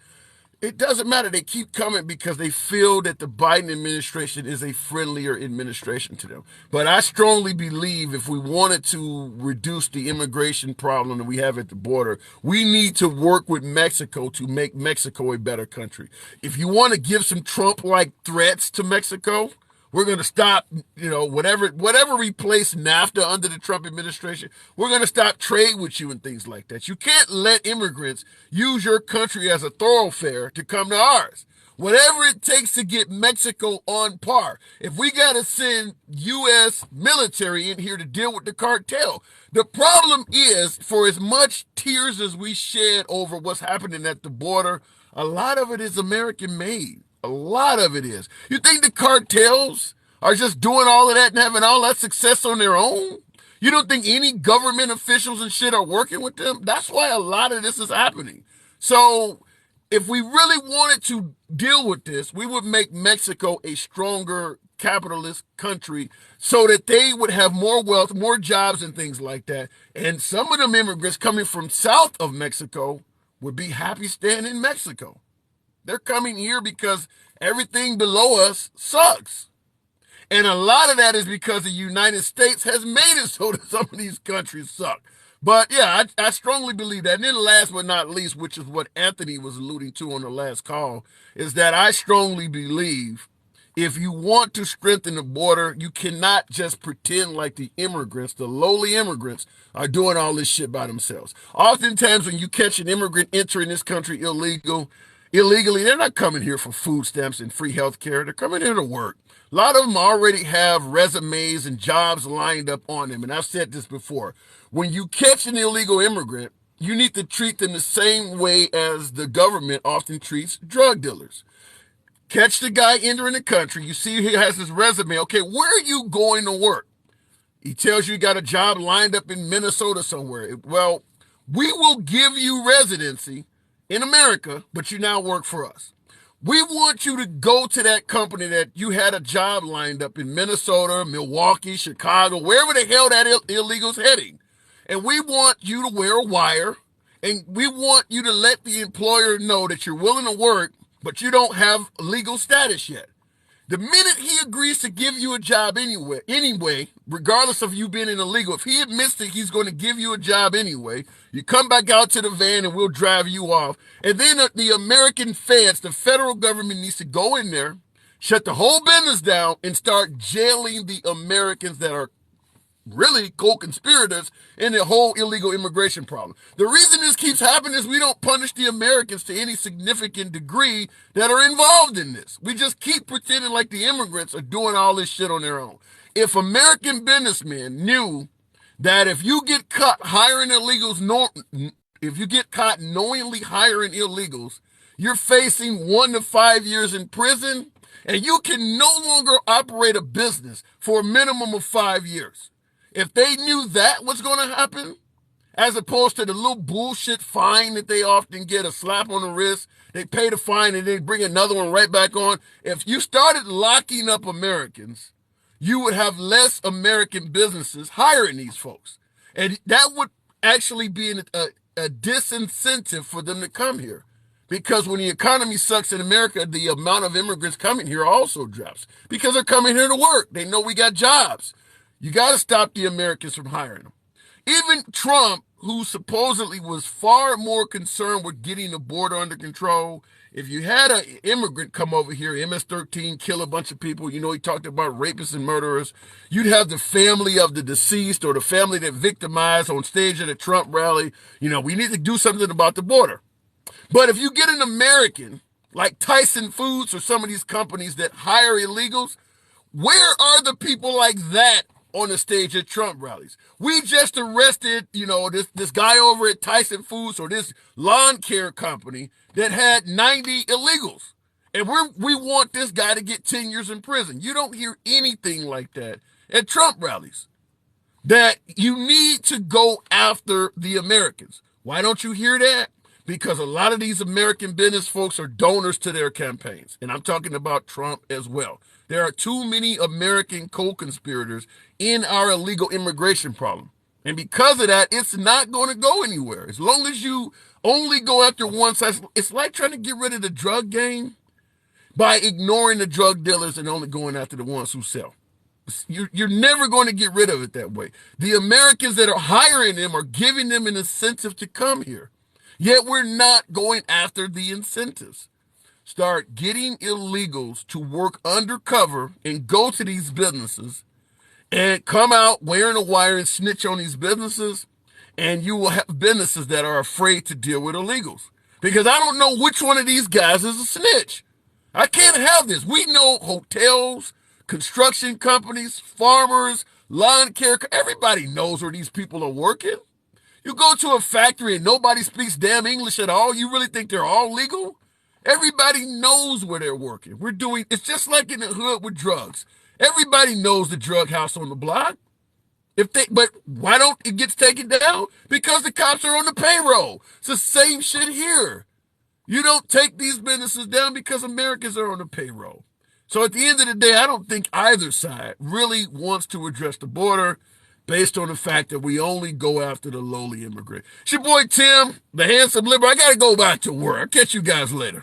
It doesn't matter. They keep coming because they feel that the Biden administration is a friendlier administration to them. But I strongly believe if we wanted to reduce the immigration problem that we have at the border, we need to work with Mexico to make Mexico a better country. If you want to give some Trump-like threats to Mexico, we're going to stop, whatever replaced NAFTA under the Trump administration. We're going to stop trade with you and things like that. You can't let immigrants use your country as a thoroughfare to come to ours. Whatever it takes to get Mexico on par. If we got to send U.S. military in here to deal with the cartel, the problem is, for as much tears as we shed over what's happening at the border, a lot of it is American made. A lot of it is. You think the cartels are just doing all of that and having all that success on their own? You don't think any government officials and shit are working with them? That's why a lot of this is happening. So, if we really wanted to deal with this, we would make Mexico a stronger capitalist country so that they would have more wealth, more jobs, and things like that. And some of them immigrants coming from south of Mexico would be happy staying in Mexico. They're coming here because everything below us sucks. And a lot of that is because the United States has made it so that some of these countries suck. But yeah, I strongly believe that. And then last but not least, which is what Anthony was alluding to on the last call, is that I strongly believe if you want to strengthen the border, you cannot just pretend like the immigrants, the lowly immigrants, are doing all this shit by themselves. Oftentimes when you catch an immigrant entering this country illegally, they're not coming here for food stamps and free health care. They're coming here to work. A lot of them already have resumes and jobs lined up on them. And I've said this before. When you catch an illegal immigrant, you need to treat them the same way as the government often treats drug dealers. Catch the guy entering the country. You see he has his resume. Okay, where are you going to work? He tells you got a job lined up in Minnesota somewhere. Well, we will give you residency in America, but you now work for us. We want you to go to that company that you had a job lined up in Minnesota, Milwaukee, Chicago, wherever the hell that illegal's heading. And we want you to wear a wire, and we want you to let the employer know that you're willing to work, but you don't have legal status yet. The minute he agrees to give you a job anyway, regardless of you being an illegal, if he admits that he's going to give you a job anyway, you come back out to the van and we'll drive you off. And then the American feds, the federal government needs to go in there, shut the whole business down, and start jailing the Americans that are really co-conspirators in the whole illegal immigration problem. The reason this keeps happening is we don't punish the Americans to any significant degree that are involved in this. We just keep pretending like the immigrants are doing all this shit on their own. If American businessmen knew that if you get caught hiring illegals, if you get caught knowingly hiring illegals, you're facing 1 to 5 years in prison, and you can no longer operate a business for a minimum of 5 years. If they knew that was going to happen, as opposed to the little bullshit fine that they often get, a slap on the wrist, They pay the fine and they bring another one right back on. If you started locking up Americans, you would have less American businesses hiring these folks. And that would actually be a disincentive for them to come here. Because when the economy sucks in America, the amount of immigrants coming here also drops. Because they're coming here to work. They know we got jobs. You got to stop the Americans from hiring them. Even Trump, who supposedly was far more concerned with getting the border under control, if you had an immigrant come over here, MS-13, kill a bunch of people, he talked about rapists and murderers, you'd have the family of the deceased or the family that victimized on stage at a Trump rally. We need to do something about the border. But if you get an American, like Tyson Foods or some of these companies that hire illegals, where are the people like that on the stage at Trump rallies? We just arrested, this guy over at Tyson Foods or this lawn care company that had 90 illegals. And we want this guy to get 10 years in prison. You don't hear anything like that at Trump rallies. That you need to go after the Americans. Why don't you hear that? Because a lot of these American business folks are donors to their campaigns. And I'm talking about Trump as well. There are too many American co-conspirators in our illegal immigration problem. And because of that, it's not going to go anywhere. As long as you only go after one side, it's like trying to get rid of the drug game by ignoring the drug dealers and only going after the ones who sell. You're never going to get rid of it that way. The Americans that are hiring them are giving them an incentive to come here. Yet we're not going after the incentives. Start getting illegals to work undercover and go to these businesses and come out wearing a wire and snitch on these businesses, and you will have businesses that are afraid to deal with illegals. Because I don't know which one of these guys is a snitch. I can't have this. We know hotels, construction companies, farmers, lawn care, everybody knows where these people are working. You go to a factory and nobody speaks damn English at all. You really think they're all legal? Everybody knows where they're working. It's just like in the hood with drugs. Everybody knows the drug house on the block. But why don't it get taken down? Because the cops are on the payroll. It's the same shit here. You don't take these businesses down because Americans are on the payroll. So at the end of the day, I don't think either side really wants to address the border based on the fact that we only go after the lowly immigrant. It's your boy Tim, the handsome liberal. I got to go back to work. I'll catch you guys later.